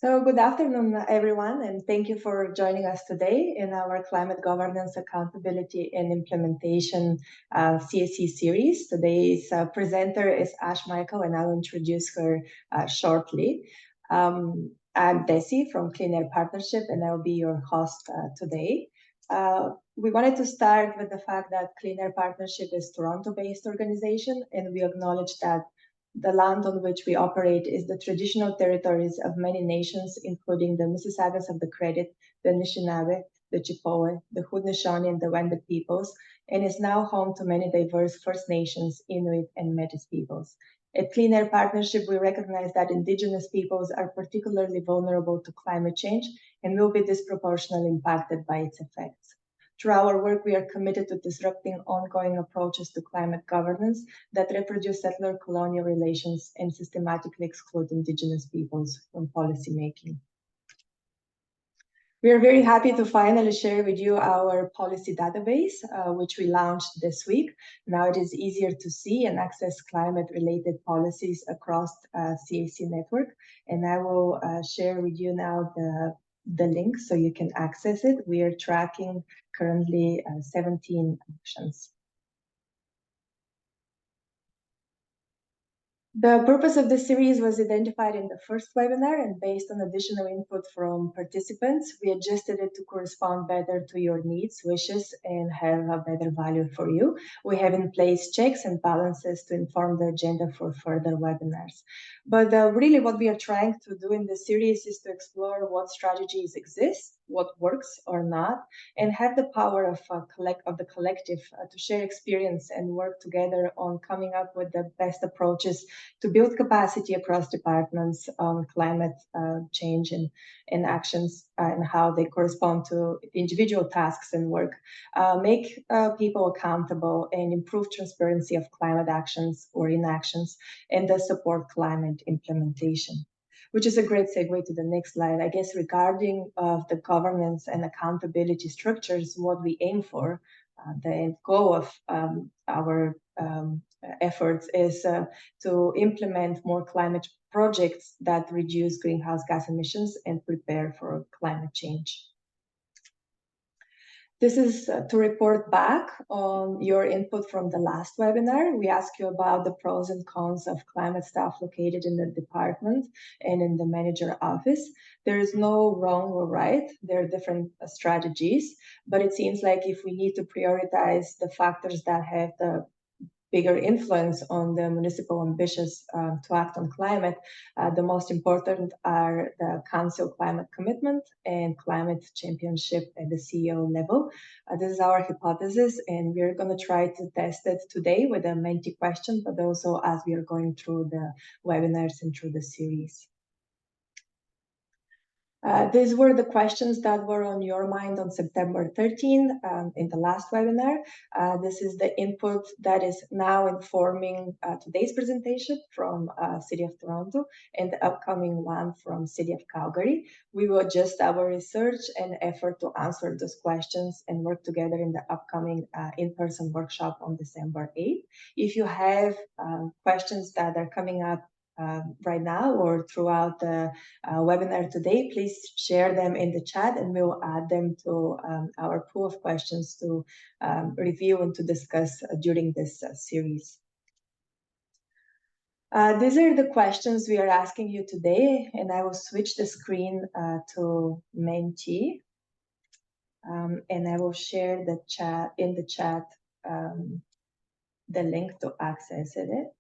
So good afternoon, everyone, and thank you for joining us today in our Climate Governance, Accountability and Implementation CAC series. Today's presenter is Ash Michael, and I'll introduce her shortly. I'm Desi from Clean Air Partnership, and I'll be your host today. We wanted to start with the fact that Clean Air Partnership is a Toronto-based organization, and we acknowledge that the land on which we operate is the traditional territories of many nations, including the Mississaugas of the Credit, the Anishinaabe, the Chippewa, the Haudenosaunee, and the Wendat peoples, and is now home to many diverse First Nations, Inuit, and Métis peoples. At Clean Air Partnership, we recognize that Indigenous peoples are particularly vulnerable to climate change and will be disproportionately impacted by its effects. Through our work, we are committed to disrupting ongoing approaches to climate governance that reproduce settler-colonial relations and systematically exclude Indigenous peoples from policymaking. We are very happy to finally share with you our policy database, which we launched this week. Now it is easier to see and access climate-related policies across CAC network. And I will share with you now the link so you can access it. We are tracking currently 17 actions. The purpose of this series was identified in the first webinar, and based on additional input from participants, we adjusted it to correspond better to your needs, wishes, and have a better value for you. We have in place checks and balances to inform the agenda for further webinars. But really what we are trying to do in this series is to explore what strategies exist, what works or not, and have the power of the collective to share experience and work together on coming up with the best approaches to build capacity across departments on climate change and actions and how they correspond to individual tasks and work, make people accountable and improve transparency of climate actions or inactions, and thus support climate implementation. Which is a great segue to the next slide. I guess regarding the governance and accountability structures, what we aim for, the end goal of our efforts is to implement more climate projects that reduce greenhouse gas emissions and prepare for climate change. This is to report back on your input from the last webinar. We asked you about the pros and cons of climate staff located in the department and in the manager office. There is no wrong or right. There are different strategies, but it seems like if we need to prioritize the factors that have the bigger influence on the municipal ambitions to act on climate, the most important are the Council Climate Commitment and Climate Championship at the CEO level. This is our hypothesis, and we're going to try to test it today with a Menti question, but also as we are going through the webinars and through the series. These were the questions that were on your mind on September 13 in the last webinar. This is the input that is now informing today's presentation from City of Toronto and the upcoming one from City of Calgary. We will adjust our research and effort to answer those questions and work together in the upcoming in-person workshop on December 8th. If you have questions that are coming up right now or throughout the webinar today, please share them in the chat and we'll add them to our pool of questions to review and to discuss during this series. These are the questions we are asking you today, and I will switch the screen to Menti, and I will share the chat in the chat the link to access it.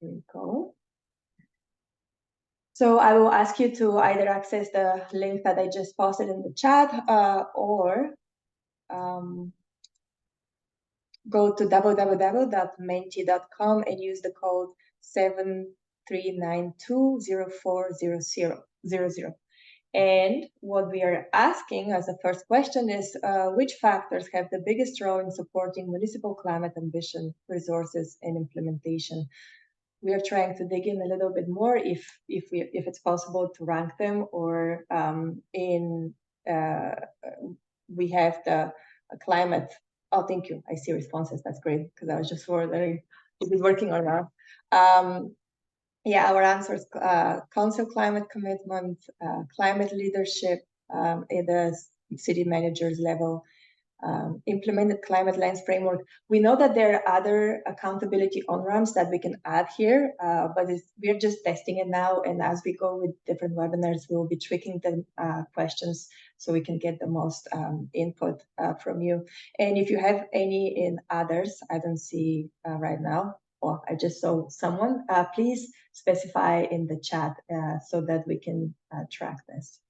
Here we go. So I will ask you to either access the link that I just posted in the chat or go to www.menti.com and use the code 73920400. And what we are asking as the first question is, which factors have the biggest role in supporting municipal climate ambition, resources, and implementation? We are trying to dig in a little bit more if it's possible to rank them, or we have the climate. Oh, thank you. I see responses. That's great, because I was just wondering if it's working or not. yeah, our answers, council climate commitment, climate leadership at the city managers level, implemented climate lens framework. We know that there are other accountability on-ramps that we can add here, but we're just testing it now. And as we go with different webinars, we'll be tweaking the questions so we can get the most input from you. And if you have any in others, I don't see right now, or I just saw someone, please specify in the chat so that we can track this.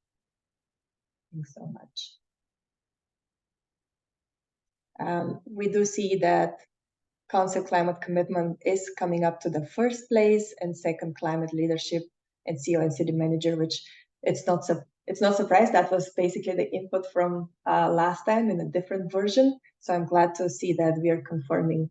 Thanks so much. We do see that council climate commitment is coming up to the first place, and second climate leadership and CEO and city manager, which it's not surprised. That was basically the input from last time in a different version. So I'm glad to see that we are confirming.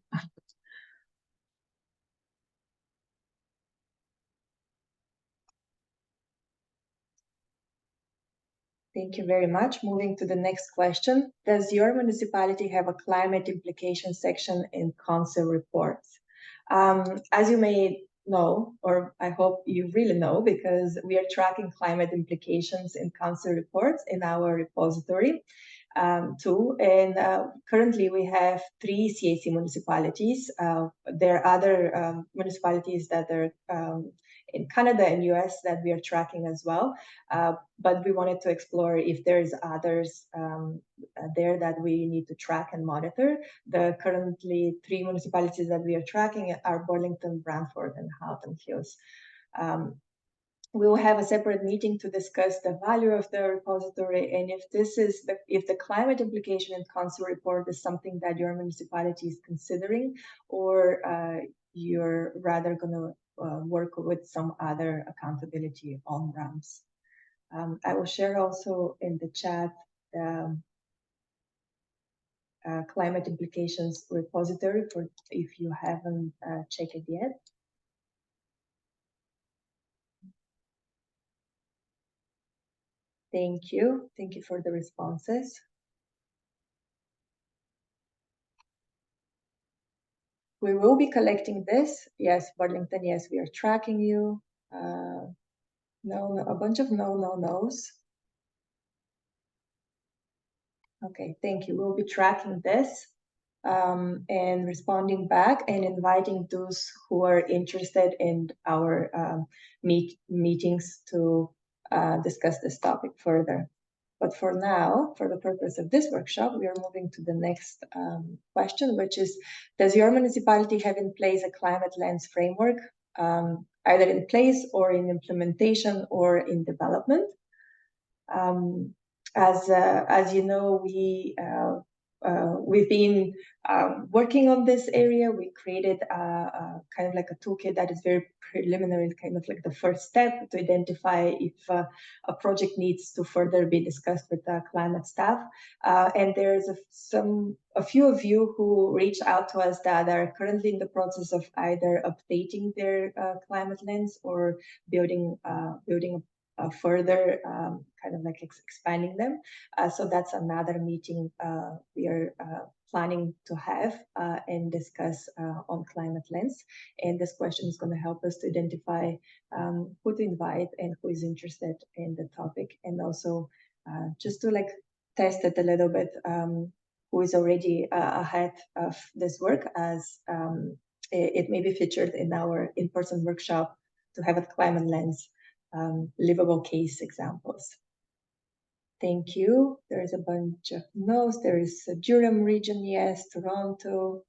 Thank you very much. Moving to the next question. Does your municipality have a climate implication section in council reports? As you may know, or I hope you really know, because we are tracking climate implications in council reports in our repository too. And currently we have 3 CAC municipalities. There are other municipalities that are in Canada and US that we are tracking as well. But we wanted to explore if there's others there that we need to track and monitor. The currently 3 municipalities that we are tracking are Burlington, Brantford, and Halton Hills. We will have a separate meeting to discuss the value of the repository, and if the climate implication in council report is something that your municipality is considering, or you're rather going to work with some other accountability on-ramps. I will share also in the chat climate implications repository for if you haven't checked it yet. Thank you. Thank you for the responses. We will be collecting this. Yes, Burlington, yes, we are tracking you. No, a bunch of no's. Okay, thank you. We'll be tracking this and responding back and inviting those who are interested in our meetings to discuss this topic further. But for now, for the purpose of this workshop, we are moving to the next question, which is, does your municipality have in place a climate lens framework, either in place or in implementation or in development? As you know, we've been working on this area. We created kind of like a toolkit that is very preliminary, kind of like the first step to identify if a project needs to further be discussed with the climate staff. And there's a few of you who reached out to us that are currently in the process of either updating their climate lens or building further kind of like expanding them. So that's another meeting we are planning to have and discuss on climate lens. And this question is going to help us to identify who to invite and who is interested in the topic, and also just to like test it a little bit, who is already ahead of this work, as it may be featured in our in-person workshop to have a climate lens livable case examples. Thank you. There is a bunch of no's. There is a Durham region, yes. Toronto.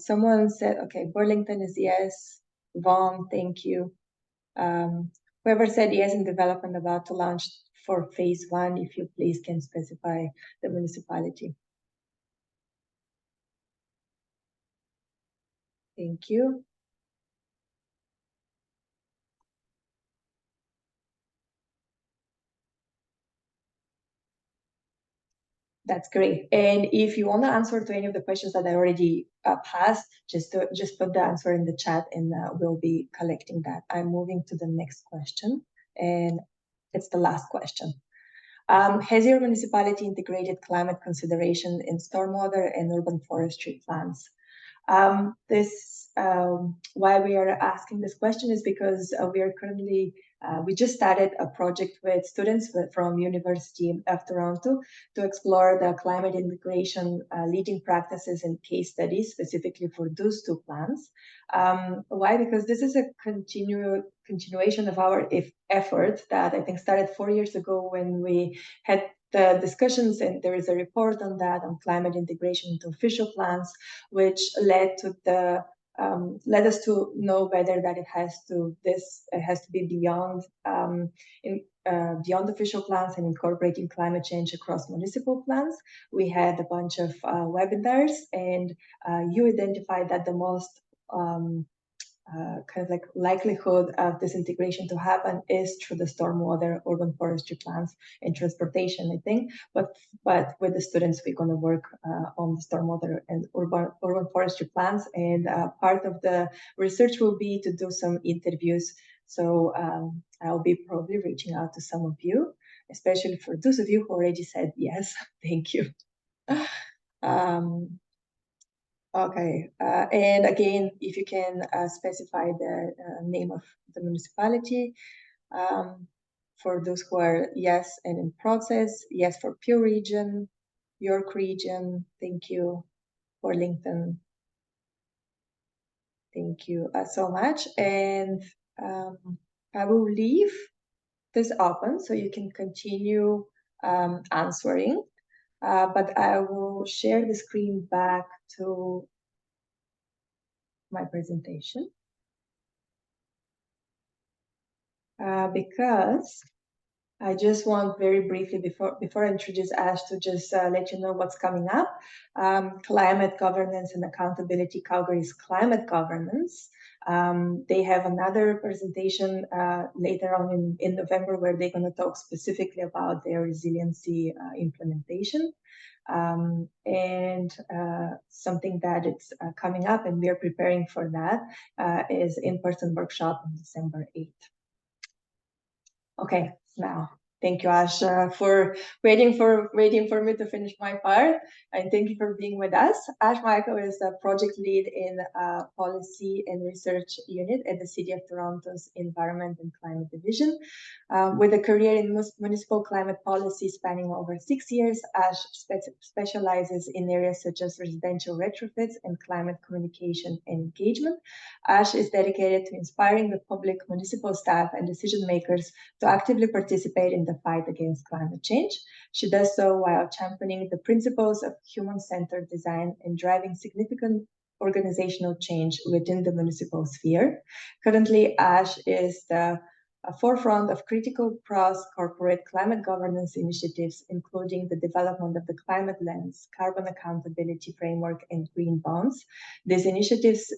Someone said, okay, Burlington is yes. Vaughan, thank you. Whoever said yes in development about to launch for phase 1, if you please can specify the municipality. Thank you. That's great. And if you want to answer to any of the questions that I already passed, just put the answer in the chat, and we'll be collecting that. I'm moving to the next question, and it's the last question. Has your municipality integrated climate consideration in stormwater and urban forestry plans? This why we are asking this question is because we are currently we just started a project with students from University of Toronto to explore the climate integration leading practices and case studies specifically for those two plans. Why? Because this is a continuation of our effort that I think started 4 years ago when we had the discussions, and there is a report on that, on climate integration into official plans, which led us to know better that it has to be beyond beyond official plans and incorporating climate change across municipal plans. We had a bunch of webinars, and you identified that the most kind of like likelihood of this integration to happen is through the stormwater, urban forestry plans, and transportation, I think. But with the students, we're going to work on the stormwater and urban forestry plans. And part of the research will be to do some interviews. So I'll be probably reaching out to some of you, especially for those of you who already said yes. Thank you. Okay, and again, if you can specify the name of the municipality for those who are yes and in process, yes for Pure region, York region, thank you, Burlington, thank you so much. And I will leave this open so you can continue answering. But I will share the screen back to my presentation because I just want very briefly before I introduce Ash to just let you know what's coming up. Climate governance and accountability, Calgary's climate governance. They have another presentation later on in November where they're going to talk specifically about their resiliency implementation. And something that it's coming up and we are preparing for that is in-person workshop on December 8th. Okay, now thank you, Ash, for waiting for me to finish my part, and thank you for being with us. Ash Michael is the project lead in policy and research unit at the City of Toronto's Environment and Climate Division. With a career in municipal climate policy spanning over 6 years, Ash specializes in areas such as residential retrofits and climate communication and engagement. Ash is dedicated to inspiring the public, municipal staff, and decision makers to actively participate in the fight against climate change. She does so while championing the principles of human-centered design and driving significant organizational change within the municipal sphere. Currently, Ash is the forefront of critical cross-corporate climate governance initiatives, including the development of the climate lens, carbon accountability framework, and green bonds. These initiatives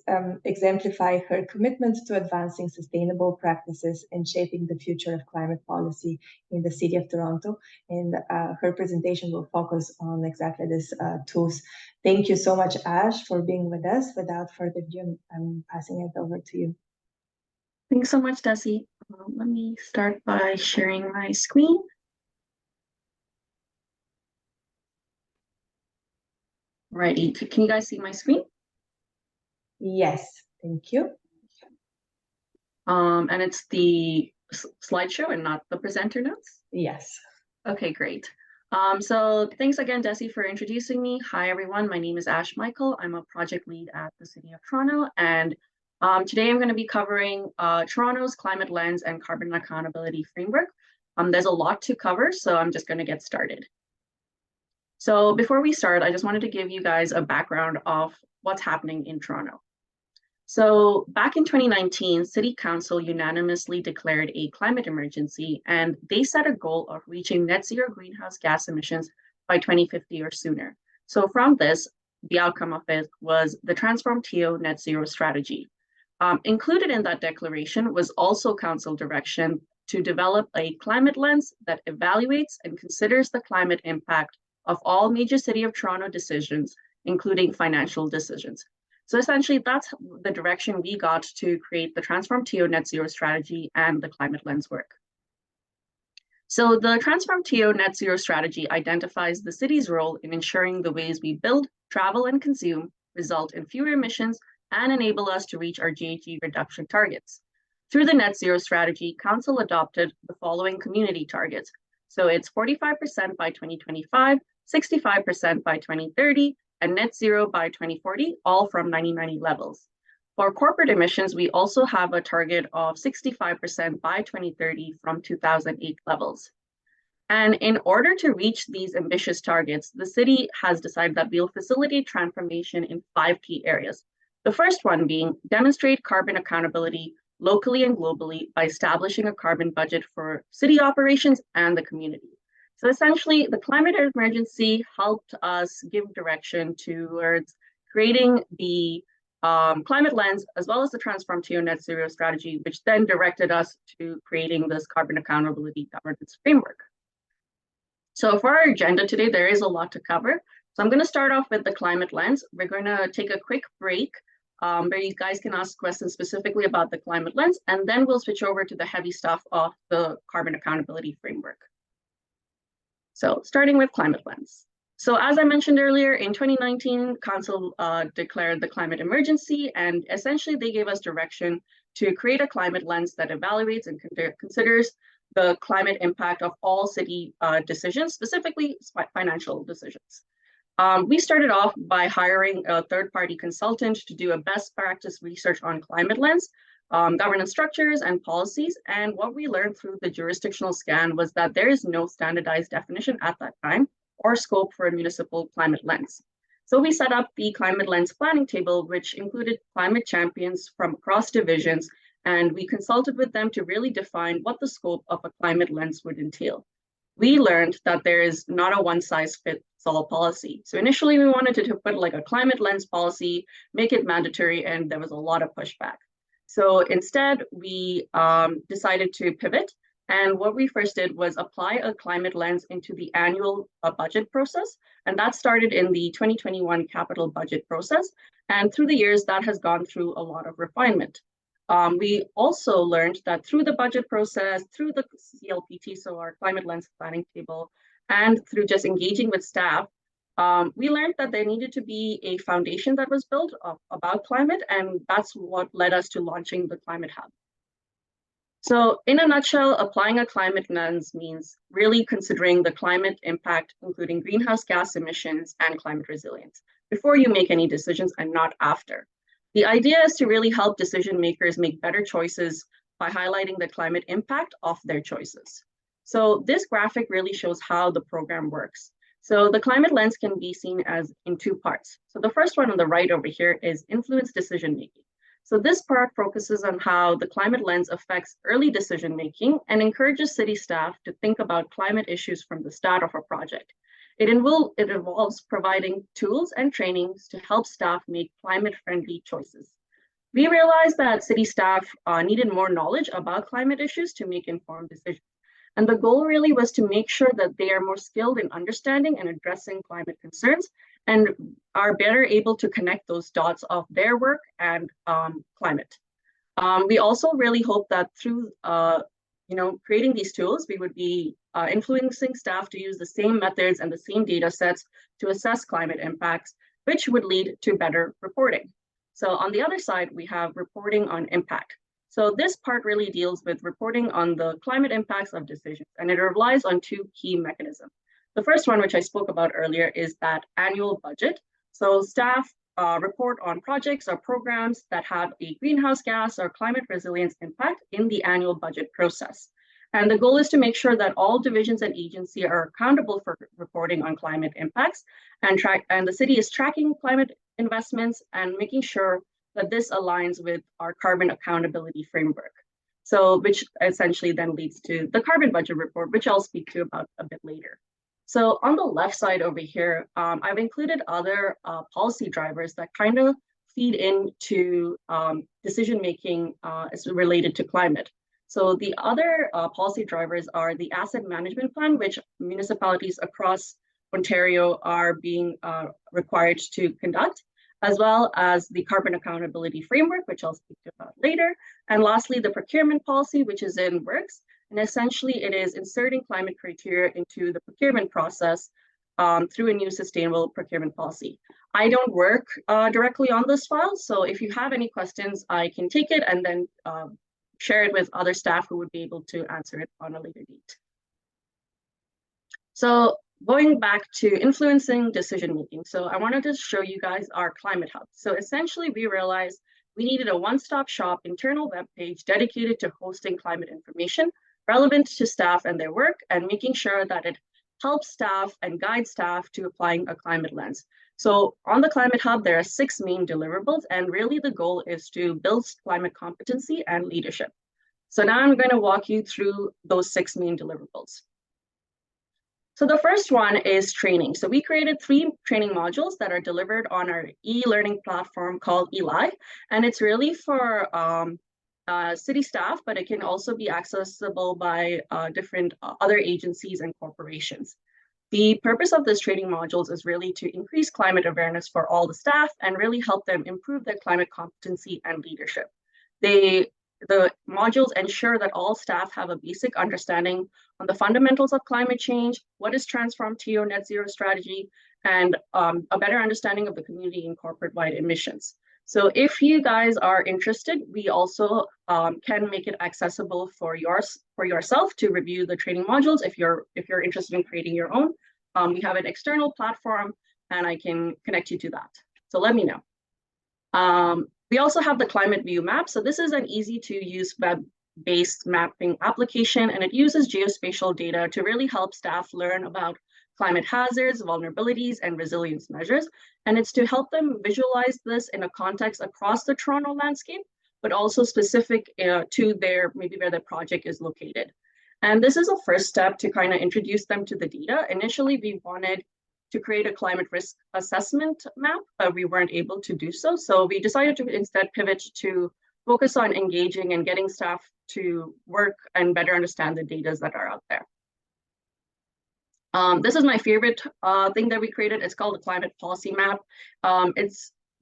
exemplify her commitment to advancing sustainable practices and shaping the future of climate policy in the City of Toronto. And her presentation will focus on exactly these tools. Thank you so much, Ash, for being with us. Without further ado, I'm passing it over to you. Thanks so much, Desi. Let me start by sharing my screen. Righty, can you guys see my screen? Yes, thank you. And it's the slideshow and not the presenter notes? Yes. Okay, great. So thanks again, Desi, for introducing me. Hi, everyone. My name is Ash Michael. I'm a project lead at the City of Toronto, and today I'm going to be covering Toronto's climate lens and carbon accountability framework. There's a lot to cover, so I'm just going to get started. So before we start, I just wanted to give you guys a background of what's happening in Toronto. So back in 2019, City Council unanimously declared a climate emergency, and they set a goal of reaching net zero greenhouse gas emissions by 2050 or sooner. So from this, the outcome of it was the Transform TO Net Zero Strategy. Included in that declaration was also council direction to develop a climate lens that evaluates and considers the climate impact of all major City of Toronto decisions, including financial decisions. So essentially, that's the direction we got to create the Transform TO Net Zero Strategy and the climate lens work. So the Transform TO Net Zero Strategy identifies the city's role in ensuring the ways we build, travel, and consume result in fewer emissions and enable us to reach our GHG reduction targets. Through the net zero strategy, Council adopted the following community targets. So it's 45% by 2025, 65% by 2030, and net zero by 2040, all from 1990 levels. For corporate emissions, we also have a target of 65% by 2030 from 2008 levels. And in order to reach these ambitious targets, the city has decided that we'll facilitate transformation in 5 key areas. The first one being demonstrate carbon accountability locally and globally by establishing a carbon budget for city operations and the community. So essentially, the climate emergency helped us give direction towards creating the climate lens, as well as the Transform to Net Zero strategy, which then directed us to creating this carbon accountability governance framework. So for our agenda today, there is a lot to cover. So I'm going to start off with the climate lens. We're going to take a quick break where you guys can ask questions specifically about the climate lens, and then we'll switch over to the heavy stuff of the carbon accountability framework. So starting with climate lens. So as I mentioned earlier, in 2019, Council declared the climate emergency, and essentially they gave us direction to create a climate lens that evaluates and considers the climate impact of all city decisions, specifically financial decisions. We started off by hiring a third-party consultant to do a best practice research on climate lens, governance structures and policies. And what we learned through the jurisdictional scan was that there is no standardized definition at that time or scope for a municipal climate lens. So we set up the climate lens planning table, which included climate champions from across divisions, and we consulted with them to really define what the scope of a climate lens would entail. We learned that there is not a one-size-fits-all policy. So initially we wanted to put like a climate lens policy, make it mandatory, and there was a lot of pushback. So instead, we decided to pivot. And what we first did was apply a climate lens into the annual budget process. And that started in the 2021 capital budget process. And through the years, that has gone through a lot of refinement. We also learned that through the budget process, through the CLPT, so our climate lens planning table, and through just engaging with staff, we learned that there needed to be a foundation that was built about climate, and that's what led us to launching the Climate Hub. So in a nutshell, applying a climate lens means really considering the climate impact, including greenhouse gas emissions and climate resilience, before you make any decisions and not after. The idea is to really help decision makers make better choices by highlighting the climate impact of their choices. So this graphic really shows how the program works. So the climate lens can be seen as in 2 parts. So the first one on the right over here is influence decision making. So this part focuses on how the climate lens affects early decision making and encourages city staff to think about climate issues from the start of a project. It involves providing tools and trainings to help staff make climate-friendly choices. We realized that city staff needed more knowledge about climate issues to make informed decisions. And the goal really was to make sure that they are more skilled in understanding and addressing climate concerns and are better able to connect those dots of their work and climate. We also really hope that through creating these tools, we would be influencing staff to use the same methods and the same data sets to assess climate impacts, which would lead to better reporting. So on the other side, we have reporting on impact. So this part really deals with reporting on the climate impacts of decisions, and it relies on 2 key mechanisms. The first one, which I spoke about earlier, is that annual budget. So staff report on projects or programs that have a greenhouse gas or climate resilience impact in the annual budget process. And the goal is to make sure that all divisions and agencies are accountable for reporting on climate impacts and the city is tracking climate investments and making sure that this aligns with our carbon accountability framework. So which essentially then leads to the carbon budget report, which I'll speak to about a bit later. So on the left side over here, I've included other policy drivers that kind of feed into decision-making as related to climate. So the other policy drivers are the asset management plan, which municipalities across Ontario are being required to conduct, as well as the carbon accountability framework, which I'll speak about later. And lastly, the procurement policy, which is in works. And essentially, it is inserting climate criteria into the procurement process through a new sustainable procurement policy. I don't work directly on this file, so if you have any questions, I can take it and then share it with other staff who would be able to answer it on a later date. So going back to influencing decision making. So I wanted to show you guys our climate hub. So essentially we realized we needed a one-stop shop internal web page dedicated to hosting climate information relevant to staff and their work, and making sure that it helps staff and guides staff to applying a climate lens. So on the Climate Hub, there are 6 main deliverables, and really the goal is to build climate competency and leadership. So now I'm going to walk you through those 6 main deliverables. So the first one is training. So we created 3 training modules that are delivered on our e-learning platform called Eli, and it's really for city staff, but it can also be accessible by different other agencies and corporations. The purpose of this training modules is really to increase climate awareness for all the staff and really help them improve their climate competency and leadership. The modules ensure that all staff have a basic understanding on the fundamentals of climate change, what is Transform TO net zero strategy, and a better understanding of the community and corporate-wide emissions. So if you guys are interested, we also can make it accessible for yourself to review the training modules if you're interested in creating your own. We have an external platform and I can connect you to that. So let me know. We also have the Climate View map. So this is an easy to use web-based mapping application, and it uses geospatial data to really help staff learn about climate hazards, vulnerabilities, and resilience measures. And it's to help them visualize this in a context across the Toronto landscape, but also specific to maybe where their project is located. And this is a first step to kind of introduce them to the data. Initially, we wanted to create a climate risk assessment map, but we weren't able to do so. So we decided to instead pivot to focus on engaging and getting staff to work and better understand the data that are out there. This is my favorite thing that we created. It's called the Climate Policy Map.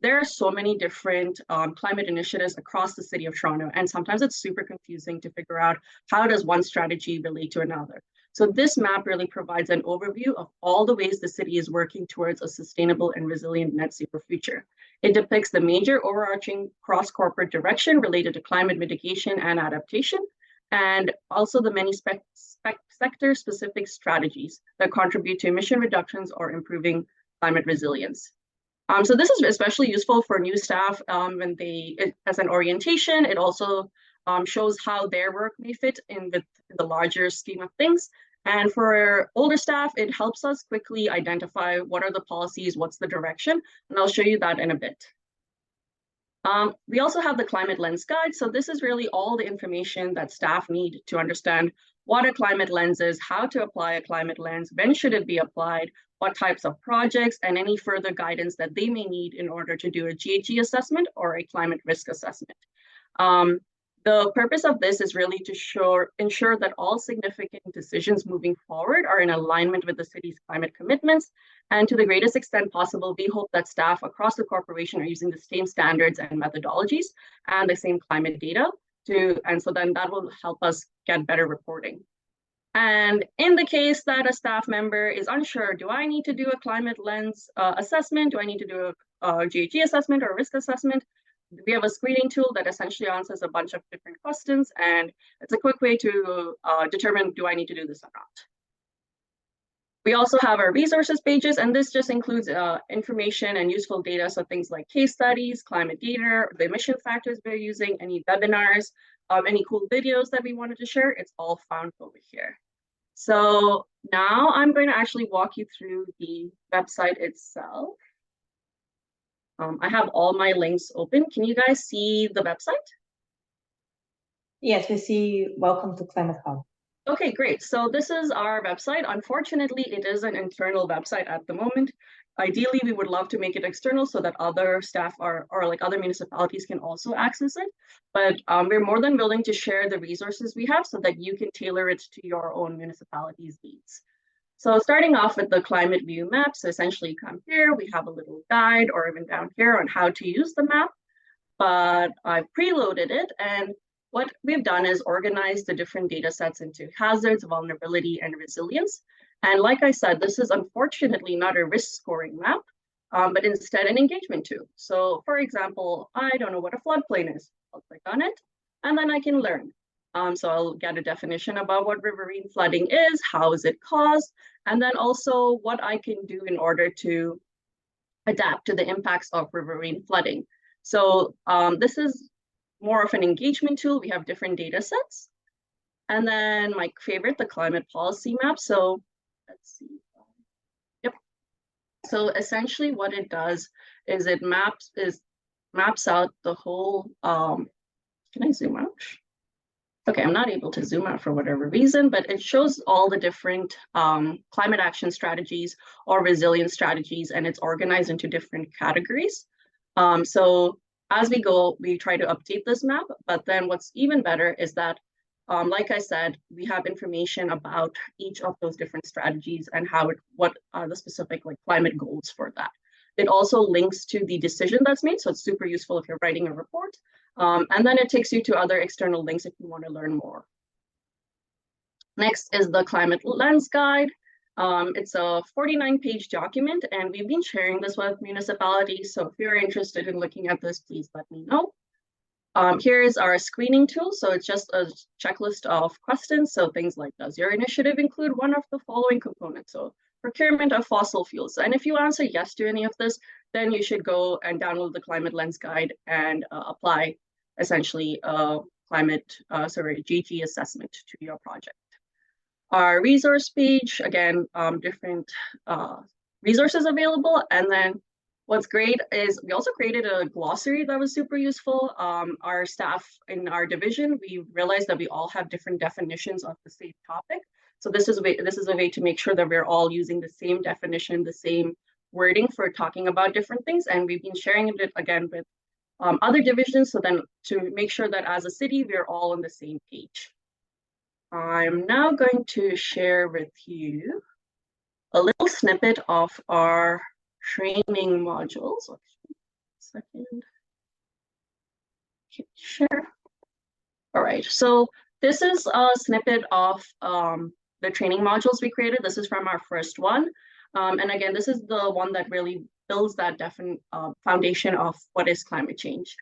There are so many different climate initiatives across the city of Toronto, and sometimes it's super confusing to figure out how does one strategy relate to another. So this map really provides an overview of all the ways the city is working towards a sustainable and resilient net zero future. It depicts the major overarching cross-corporate direction related to climate mitigation and adaptation, and also the many sector-specific strategies that contribute to emission reductions or improving climate resilience. So this is especially useful for new staff as an orientation. It also shows how their work may fit in with the larger scheme of things. And for older staff, it helps us quickly identify what are the policies, what's the direction, and I'll show you that in a bit. We also have the Climate Lens Guide. So this is really all the information that staff need to understand what a climate lens is, how to apply a climate lens, when should it be applied, what types of projects, and any further guidance that they may need in order to do a GHG assessment or a climate risk assessment. The purpose of this is really to ensure that all significant decisions moving forward are in alignment with the city's climate commitments. And to the greatest extent possible, we hope that staff across the corporation are using the same standards and methodologies and the same climate data and so then that will help us get better reporting. And in the case that a staff member is unsure, do I need to do a climate lens assessment? Do I need to do a GHG assessment or a risk assessment? We have a screening tool that essentially answers a bunch of different questions, and it's a quick way to determine, do I need to do this or not? We also have our resources pages, and this just includes information and useful data. So things like case studies, climate data, the emission factors we're using, any webinars, any cool videos that we wanted to share, it's all found over here. So now I'm going to actually walk you through the website itself. I have all my links open. Can you guys see the website? Yes, we see Welcome to Climate Hub. Okay, great. So this is our website. Unfortunately, it is an internal website at the moment. Ideally, we would love to make it external so that other staff or like other municipalities can also access it. But we're more than willing to share the resources we have so that you can tailor it to your own municipality's needs. So starting off with the Climate View map, so essentially you come here, we have a little guide or even down here on how to use the map, but I've preloaded it, and what we've done is organize the different data sets into hazards, vulnerability, and resilience. And like I said, this is unfortunately not a risk scoring map. but instead an engagement tool. So for example, I don't know what a floodplain is. I'll click on it, and then I can learn. So I'll get a definition about what riverine flooding is, how is it caused, and then also what I can do in order to adapt to the impacts of riverine flooding. So this is more of an engagement tool. We have different data sets. And then my favorite, the climate policy map. So let's see. Yep. So essentially what it does is it maps out the whole, can I zoom out? Okay, I'm not able to zoom out for whatever reason, but it shows all the different climate action strategies or resilience strategies, and it's organized into different categories. So as we go, we try to update this map, but then what's even better is that, like I said, we have information about each of those different strategies and what are the specific climate goals for that. It also links to the decision that's made, so it's super useful if you're writing a report. And then it takes you to other external links if you want to learn more. Next is the Climate Lens Guide. It's a 49-page document, and we've been sharing this with municipalities. So if you're interested in looking at this, please let me know. Here is our screening tool. So it's just a checklist of questions. So things like, does your initiative include one of the following components? So procurement of fossil fuels. And if you answer yes to any of this, then you should go and download the Climate Lens Guide and apply essentially a GG assessment to your project. Our resource page, again, different resources available. And then what's great is we also created a glossary that was super useful. Our staff in our division, we realized that we all have different definitions of the same topic. So this is a way to make sure that we're all using the same definition, the same wording for talking about different things. And we've been sharing it again with other divisions, so then to make sure that as a city, we're all on the same page. I'm now going to share with you a little snippet of our training modules. Second. Share. All right, so this is a snippet of the training modules we created. This is from our first one. And again, this is the one that really builds that definite foundation of what is climate change.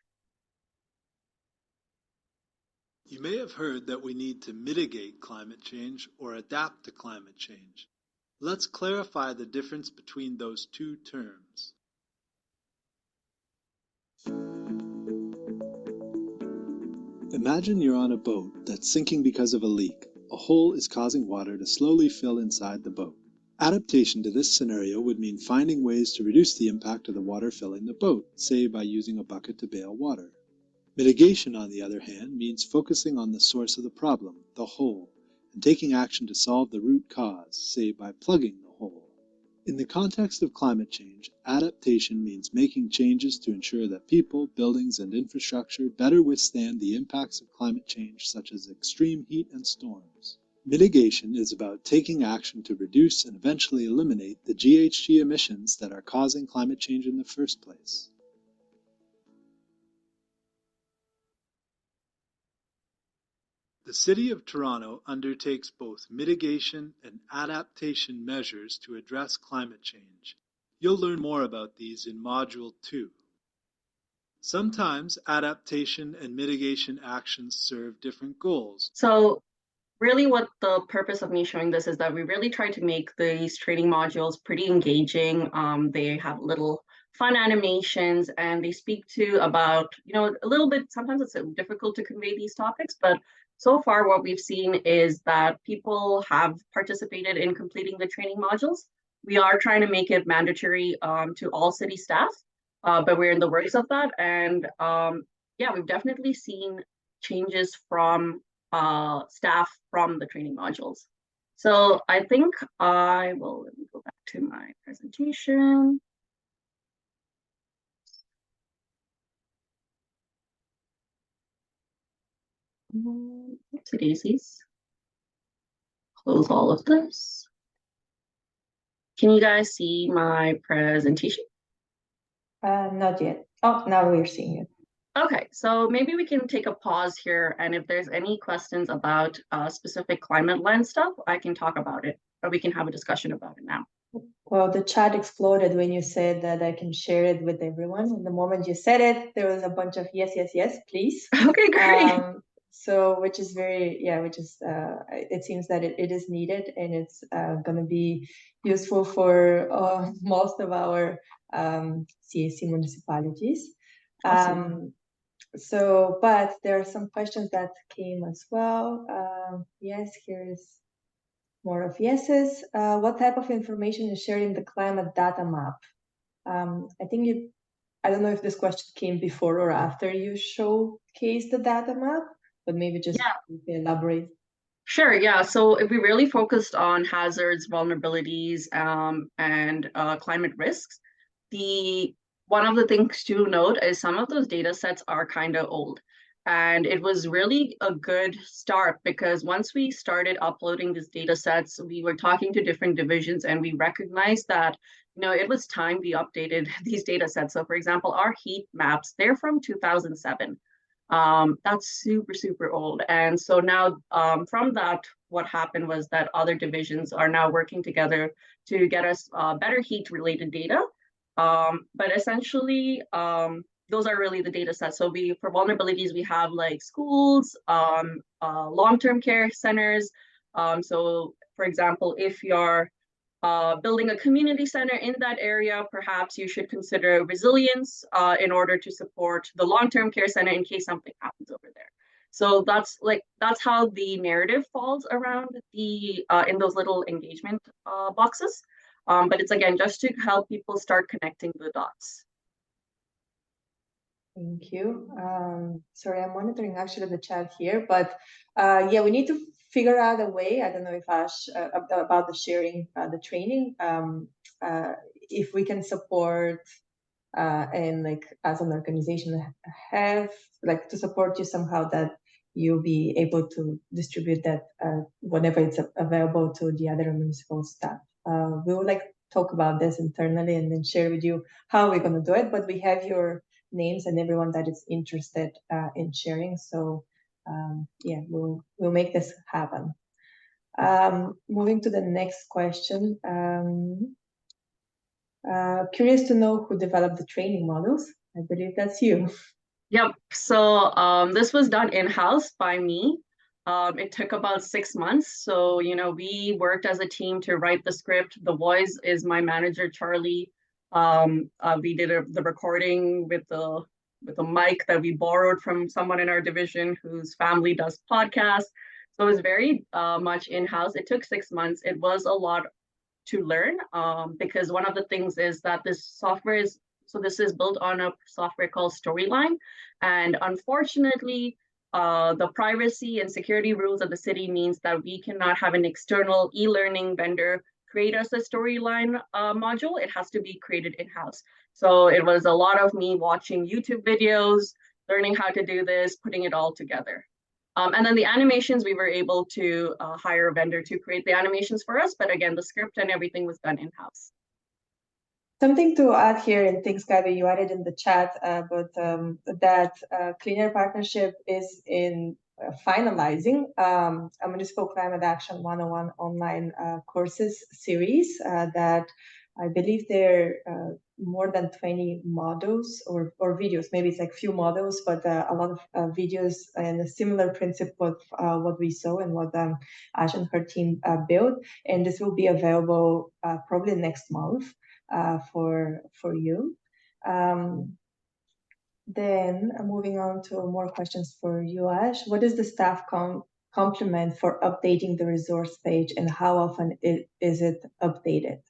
You may have heard that we need to mitigate climate change or adapt to climate change. Let's clarify the difference between those two terms. Imagine you're on a boat that's sinking because of a leak. A hole is causing water to slowly fill inside the boat. Adaptation to this scenario would mean finding ways to reduce the impact of the water filling the boat, say by using a bucket to bail water. Mitigation, on the other hand, means focusing on the source of the problem, the hole, and taking action to solve the root cause, say by plugging the hole. In the context of climate change, adaptation means making changes to ensure that people, buildings, and infrastructure better withstand the impacts of climate change, such as extreme heat and storms. Mitigation is about taking action to reduce and eventually eliminate the GHG emissions that are causing climate change in the first place. The City of Toronto undertakes both mitigation and adaptation measures to address climate change. You'll learn more about these in Module 2. Sometimes adaptation and mitigation actions serve different goals. So really what the purpose of me showing this is that we really try to make these training modules pretty engaging. They have little fun animations and they speak to about, a little bit, sometimes it's difficult to convey these topics, but so far what we've seen is that people have participated in completing the training modules. We are trying to make it mandatory to all city staff, but we're in the works of that. And yeah, we've definitely seen changes from staff from the training modules. So I think let me go back to my presentation. Oopsie daisies. Close all of this. Can you guys see my presentation? Not yet. Oh, now we're seeing it. Okay, so maybe we can take a pause here, and if there's any questions about specific climate lens stuff, I can talk about it, or we can have a discussion about it now. Well, the chat exploded when you said that I can share it with everyone. And the moment you said it, there was a bunch of yes, yes, yes, please. Okay, great. So, which is it seems that it is needed, and it's going to be useful for most of our CAC municipalities. Awesome. But there are some questions that came as well. Yes, here's more of yeses. What type of information is shared in the climate data map? I don't know if this question came before or after you showcase the data map, but maybe just elaborate. Sure, yeah. So if we really focused on hazards, vulnerabilities, and climate risks, one of the things to note is some of those data sets are kind of old. And it was really a good start because once we started uploading these data sets, we were talking to different divisions and we recognized that, it was time we updated these data sets. So for example, our heat maps, they're from 2007. That's super, super old. And so now from that, what happened was that other divisions are now working together to get us better heat related data. But essentially, those are really the data sets. So for vulnerabilities, we have like schools, long-term care centers. So for example, if you're building a community center in that area, perhaps you should consider resilience in order to support the long-term care center in case something happens over there. So that's how the narrative falls around in those little engagement boxes. But it's again just to help people start connecting the dots. Thank you. Sorry, I'm monitoring actually the chat here, but we need to figure out a way. I don't know if Ash about the sharing the training. If we can support and like as an organization have like to support you somehow that you'll be able to distribute that whenever it's available to the other municipal staff. We would like talk about this internally and then share with you how we're going to do it. But we have your names and everyone that is interested in sharing. So we'll make this happen. Moving to the next question. Curious to know who developed the training models. I believe that's you. Yep. So this was done in-house by me. It took about 6 months. So, we worked as a team to write the script. The voice is my manager, Charlie. We did the recording with the mic that we borrowed from someone in our division whose family does podcasts. So it was very much in-house. It took 6 months. It was a lot to learn because one of the things is that this is built on a software called Storyline. And unfortunately, the privacy and security rules of the city means that we cannot have an external e-learning vendor create us a Storyline module. It has to be created in-house. So it was a lot of me watching YouTube videos, learning how to do this, putting it all together. And then the animations, we were able to hire a vendor to create the animations for us. But again, the script and everything was done in-house. Something to add here, and thanks, Gabby, you added in the chat, but that Clean Air Partnership is in finalizing a Municipal Climate Action 101 online courses series that I believe there are more than 20 models or videos. Maybe it's like few models, but a lot of videos and a similar principle of what we saw and what Ash and her team built. And this will be available probably next month. For you. Then moving on to more questions for you, Ash. What is the staff complement for updating the resource page and how often is it updated?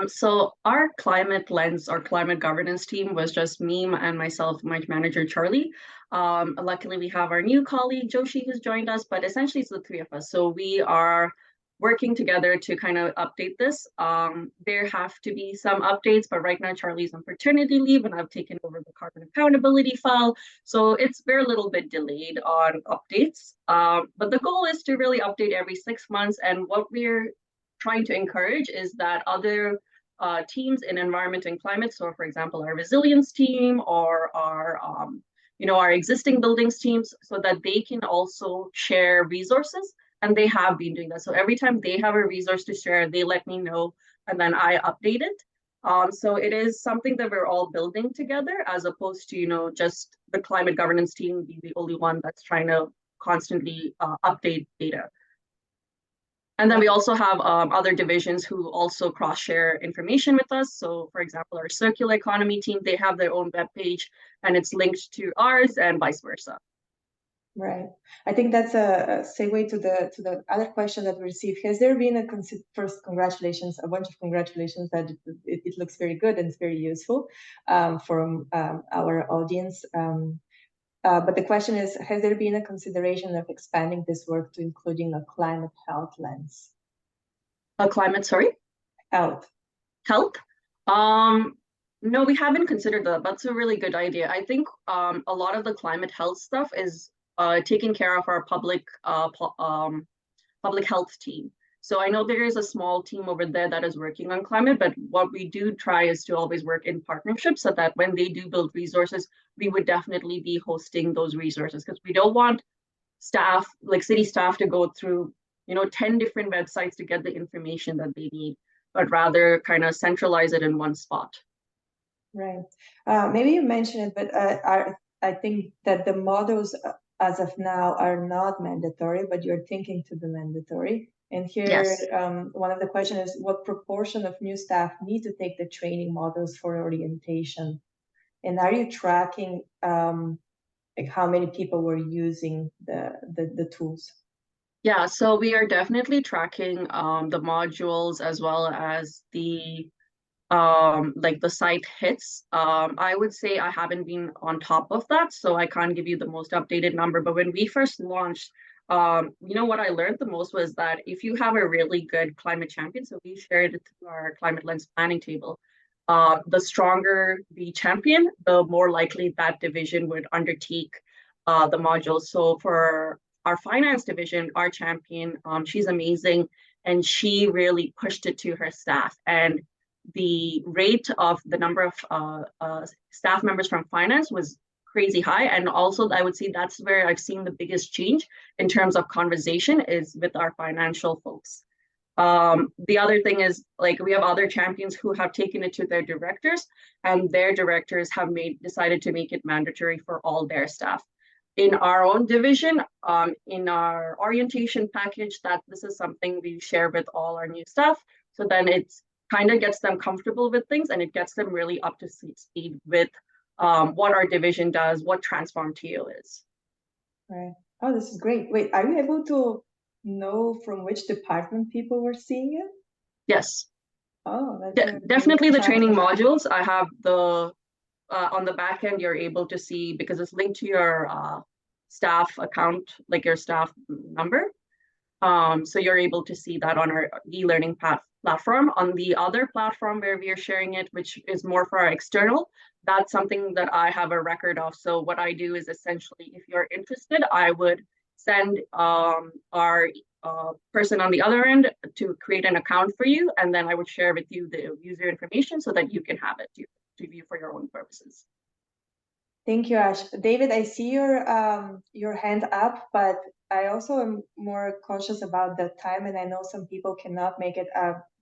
So our climate lens, our climate governance team was just me and myself, my manager, Charlie. Luckily, we have our new colleague, Joshi, who's joined us, but essentially it's the three of us. So we are working together to kind of update this. There have to be some updates, but right now Charlie's on paternity leave and I've taken over the carbon accountability file. So we're a little bit delayed on updates. But the goal is to really update every 6 months. And what we're trying to encourage is that other teams in environment and climate, so for example, our resilience team or our existing buildings teams, so that they can also share resources and they have been doing that. So every time they have a resource to share, they let me know, and then I update it. So it is something that we're all building together, as opposed to, just the climate governance team be the only one that's trying to constantly update data. And then we also have other divisions who also cross-share information with us. So for example, our circular economy team, they have their own webpage and it's linked to ours and vice versa. Right. I think that's a segue to the other question that we received. Has there been first, congratulations, a bunch of congratulations that it looks very good and it's very useful from our audience. But the question is, has there been a consideration of expanding this work to including a climate health lens? A climate, sorry? Health. Health? No, we haven't considered that. That's a really good idea. I think a lot of the climate health stuff is taking care of our public health team. So I know there is a small team over there that is working on climate, but what we do try is to always work in partnership so that when they do build resources, we would definitely be hosting those resources, because we don't want staff, like city staff, to go through 10 different websites to get the information that they need, but rather kind of centralize it in one spot. Right. Maybe you mentioned it, but I think that the models as of now are not mandatory, but you're thinking to be mandatory. And here, yes. One of the questions is, what proportion of new staff need to take the training models for orientation? And are you tracking like how many people were using the tools? Yeah, so we are definitely tracking the modules as well as the like the site hits. I would say I haven't been on top of that, so I can't give you the most updated number. But when we first launched, what I learned the most was that if you have a really good climate champion, so we shared it through our climate lens planning table, the stronger the champion, the more likely that division would undertake the modules. So for our finance division, our champion, she's amazing, and she really pushed it to her staff. And the rate of the number of staff members from finance was crazy high. And also, I would say that's where I've seen the biggest change in terms of conversation is with our financial folks. The other thing is, like, we have other champions who have taken it to their directors, and their directors have decided to make it mandatory for all their staff. In our own division, in our orientation package, that this is something we share with all our new staff. So then it's kind of gets them comfortable with things, and it gets them really up to speed with what our division does, what Transform TO is. Right. Oh, this is great. Wait, are you able to know from which department people were seeing it? Yes. Oh, that's definitely the training modules. I have the on the back end, you're able to see, because it's linked to your staff account, like your staff number. So you're able to see that on our e-learning platform. On the other platform where we are sharing it, which is more for our external, that's something that I have a record of. So what I do is essentially, if you're interested, I would send our person on the other end to create an account for you, and then I would share with you the user information so that you can have it to view for your own purposes. Thank you, Ash. David, I see your hand up, but I also am more conscious about the time, and I know some people cannot make it.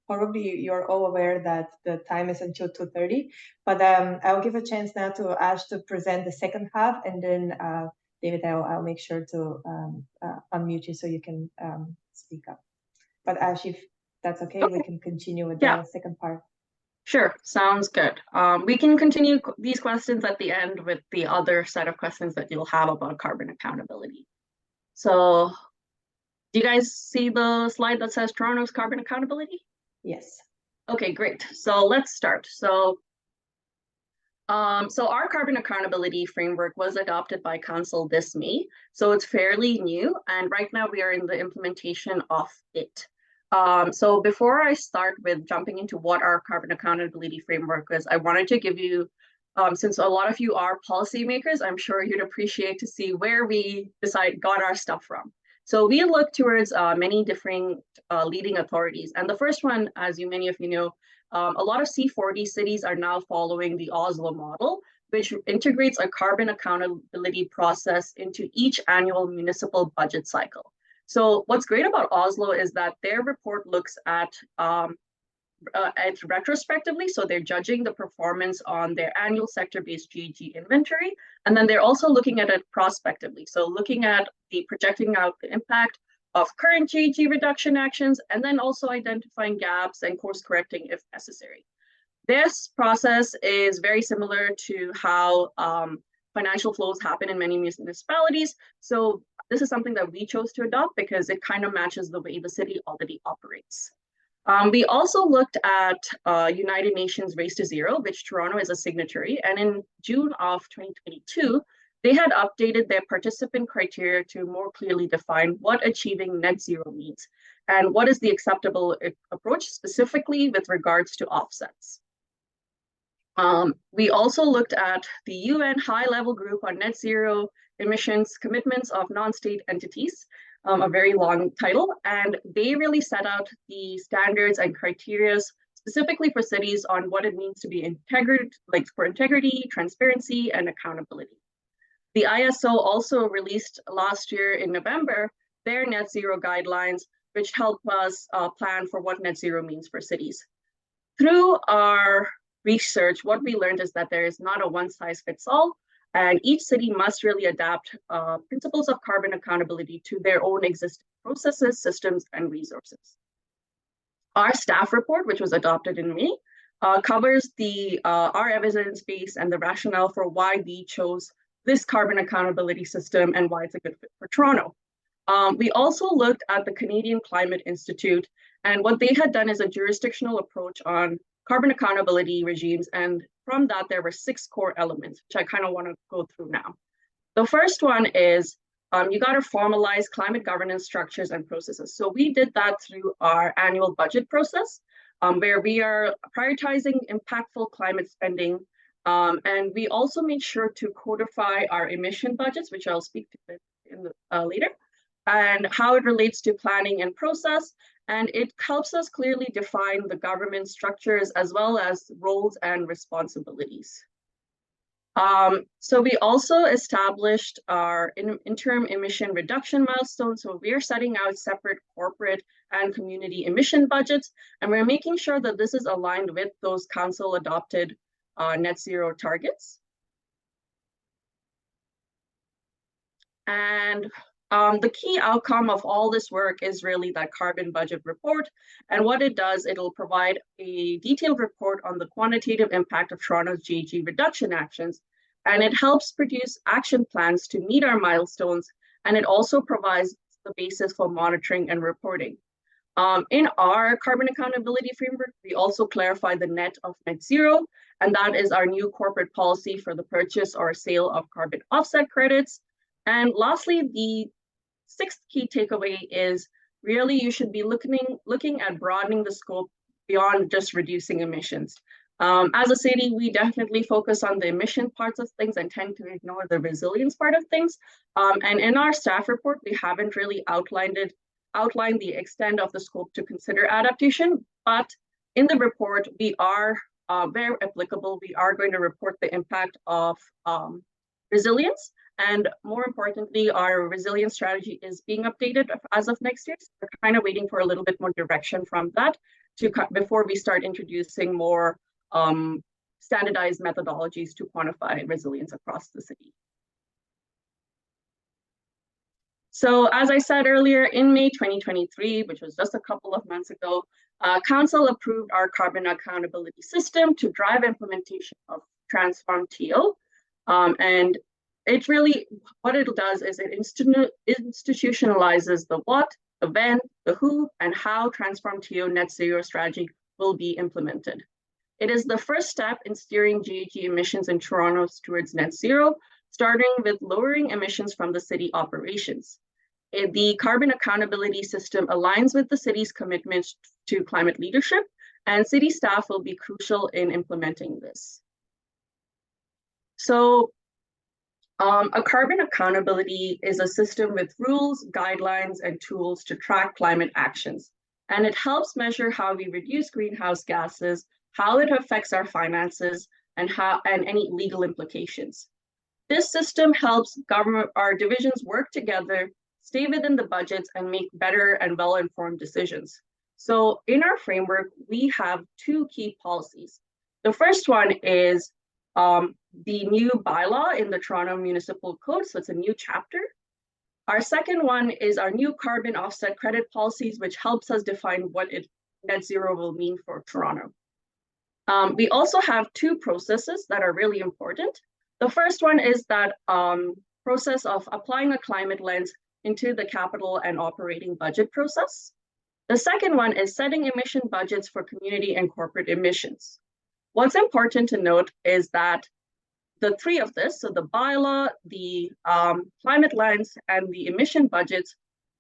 Probably you're all aware that the time is until 2:30, but I'll give a chance now to Ash to present the second half, and then David, I'll make sure to unmute you so you can speak up. But Ash, if that's okay, we can continue with the second part. Sure, sounds good. We can continue these questions at the end with the other set of questions that you'll have about carbon accountability. So, do you guys see the slide that says Toronto's carbon accountability? Yes. Okay, great. So let's start. So our carbon accountability framework was adopted by Council this May. So it's fairly new, and right now we are in the implementation of it. So before I start with jumping into what our carbon accountability framework is, I wanted to give you, since a lot of you are policymakers, I'm sure you'd appreciate to see where we got our stuff from. So we look towards many different leading authorities. And the first one, as many of you know, a lot of C40 cities are now following the Oslo model, which integrates a carbon accountability process into each annual municipal budget cycle. So what's great about Oslo is that their report looks at it retrospectively. So they're judging the performance on their annual sector-based GHG inventory. And then they're also looking at it prospectively. So looking at projecting out the impact of current GHG reduction actions, and then also identifying gaps and course correcting if necessary. This process is very similar to how financial flows happen in many municipalities. So this is something that we chose to adopt because it kind of matches the way the city already operates. We also looked at United Nations Race to Zero, which Toronto is a signatory. And in June of 2022, they had updated their participant criteria to more clearly define what achieving net zero means and what is the acceptable approach specifically with regards to offsets. We also looked at the UN high-level group on net zero emissions commitments of non-state entities, a very long title, and they really set out the standards and criteria specifically for cities on what it means to be integrity, transparency, and accountability. The ISO also released last year in November their net zero guidelines, which help us plan for what net zero means for cities. Through our research, what we learned is that there is not a one-size-fits-all, and each city must really adapt principles of carbon accountability to their own existing processes, systems, and resources. Our staff report, which was adopted in May, covers our evidence base and the rationale for why we chose this carbon accountability system and why it's a good fit for Toronto. We also looked at the Canadian Climate Institute, and what they had done is a jurisdictional approach on carbon accountability regimes, and from that, there were 6 core elements, which I kind of want to go through now. The first one is you got to formalize climate governance structures and processes. So we did that through our annual budget process, where we are prioritizing impactful climate spending, and we also made sure to codify our emission budgets, which I'll speak to later, and how it relates to planning and process. And it helps us clearly define the government structures as well as roles and responsibilities. So we also established our interim emission reduction milestones. So we are setting out separate corporate and community emission budgets, and we're making sure that this is aligned with those council adopted net zero targets. And the key outcome of all this work is really that carbon budget report. And what it does, it'll provide a detailed report on the quantitative impact of Toronto's GHG reduction actions. And it helps produce action plans to meet our milestones. And it also provides the basis for monitoring and reporting. In our carbon accountability framework, we also clarify the net of net zero. And that is our new corporate policy for the purchase or sale of carbon offset credits. And lastly, the 6th key takeaway is really you should be looking at broadening the scope beyond just reducing emissions. As a city, we definitely focus on the emission parts of things and tend to ignore the resilience part of things. And in our staff report, we haven't really outlined the extent of the scope to consider adaptation, but in the report, we are where applicable, we are going to report the impact of resilience. And more importantly, our resilience strategy is being updated as of next year. So we're kind of waiting for a little bit more direction from that before we start introducing more standardized methodologies to quantify resilience across the city. So as I said earlier, in May 2023, which was just a couple of months ago, Council approved our carbon accountability system to drive implementation of transform-TO. And it really, what it does is it institutionalizes the what, the when, the who, and how transform-TO net zero strategy will be implemented. It is the first step in steering GHG emissions in Toronto towards net zero, starting with lowering emissions from the city operations. The carbon accountability system aligns with the city's commitment to climate leadership, and city staff will be crucial in implementing this. So, a carbon accountability is a system with rules, guidelines, and tools to track climate actions. And it helps measure how we reduce greenhouse gases, how it affects our finances, and any legal implications. This system helps our divisions work together, stay within the budgets, and make better and well-informed decisions. So in our framework, we have two key policies. The first one is the new bylaw in the Toronto Municipal Code, so it's a new chapter. Our second one is our new carbon offset credit policies, which helps us define what net zero will mean for Toronto. We also have two processes that are really important. The first one is that process of applying a climate lens into the capital and operating budget process. The second one is setting emission budgets for community and corporate emissions. What's important to note is that the three of this, so the bylaw, the climate lens, and the emission budgets,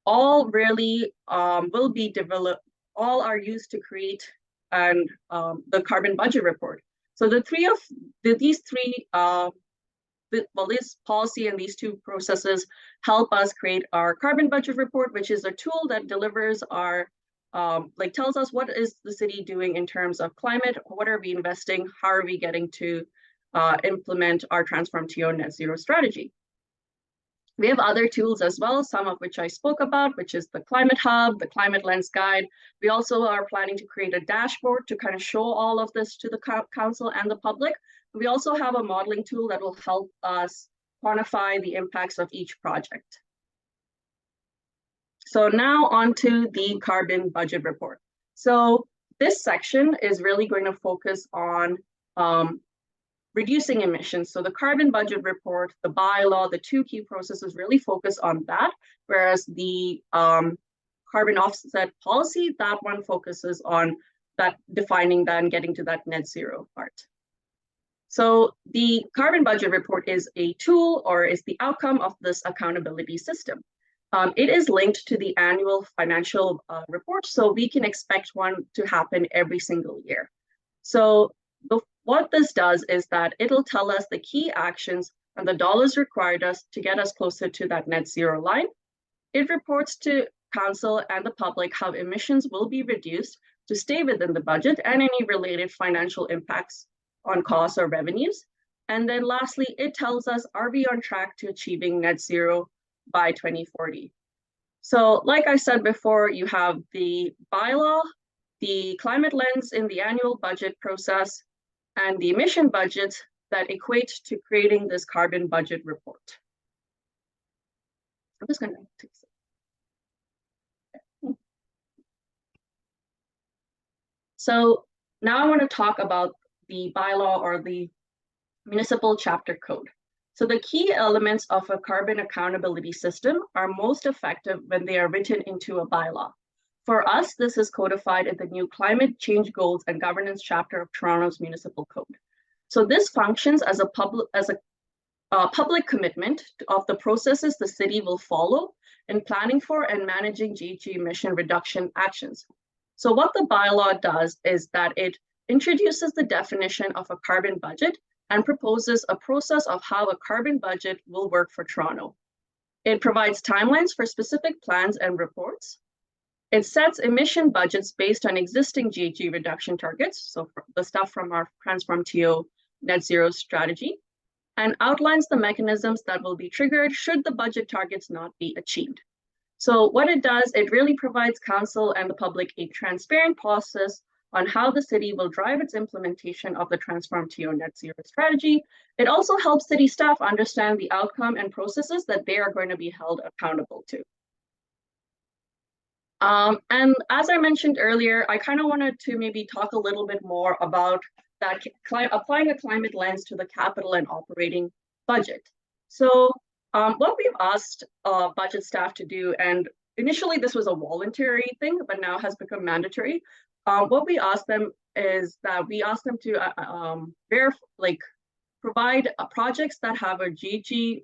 all really will be developed, all are used to create and the carbon budget report. So these this policy and these two processes help us create our carbon budget report, which is a tool that delivers our, tells us what is the city doing in terms of climate, what are we investing, how are we getting to implement our Transform TO net zero strategy. We have other tools as well, some of which I spoke about, which is the Climate Hub, the Climate Lens Guide. We also are planning to create a dashboard to kind of show all of this to the council and the public. We also have a modeling tool that will help us quantify the impacts of each project. So now on to the carbon budget report. So this section is really going to focus on reducing emissions. So the carbon budget report, the bylaw, the two key processes really focus on that, whereas the carbon offset policy, that one focuses on that defining that and getting to that net zero part. So the carbon budget report is a tool or is the outcome of this accountability system. It is linked to the annual financial report, so we can expect one to happen every single year. So what this does is that it'll tell us the key actions and the dollars required us to get us closer to that net zero line. It reports to council and the public how emissions will be reduced to stay within the budget and any related financial impacts on costs or revenues. And then lastly, it tells us, are we on track to achieving net zero by 2040? So like I said before, you have the bylaw, the climate lens in the annual budget process, and the emission budgets that equate to creating this carbon budget report. I'm just going to take some. So now I want to talk about the bylaw or the municipal chapter code. So the key elements of a carbon accountability system are most effective when they are written into a bylaw. For us, this is codified in the new Climate Change Goals and Governance chapter of Toronto's Municipal Code. So this functions as a public commitment of the processes the city will follow in planning for and managing GHG emission reduction actions. So what the bylaw does is that it introduces the definition of a carbon budget and proposes a process of how a carbon budget will work for Toronto. It provides timelines for specific plans and reports. It sets emission budgets based on existing GHG reduction targets, so the stuff from our Transform TO net zero strategy, and outlines the mechanisms that will be triggered should the budget targets not be achieved. So what it does, it really provides council and the public a transparent process on how the city will drive its implementation of the Transform TO net zero strategy. It also helps city staff understand the outcome and processes that they are going to be held accountable to. And as I mentioned earlier, I kind of wanted to maybe talk a little bit more about that applying a climate lens to the capital and operating budget. So what we've asked budget staff to do, and initially this was a voluntary thing, but now has become mandatory. What we asked them is that we asked them to provide projects that have a GHG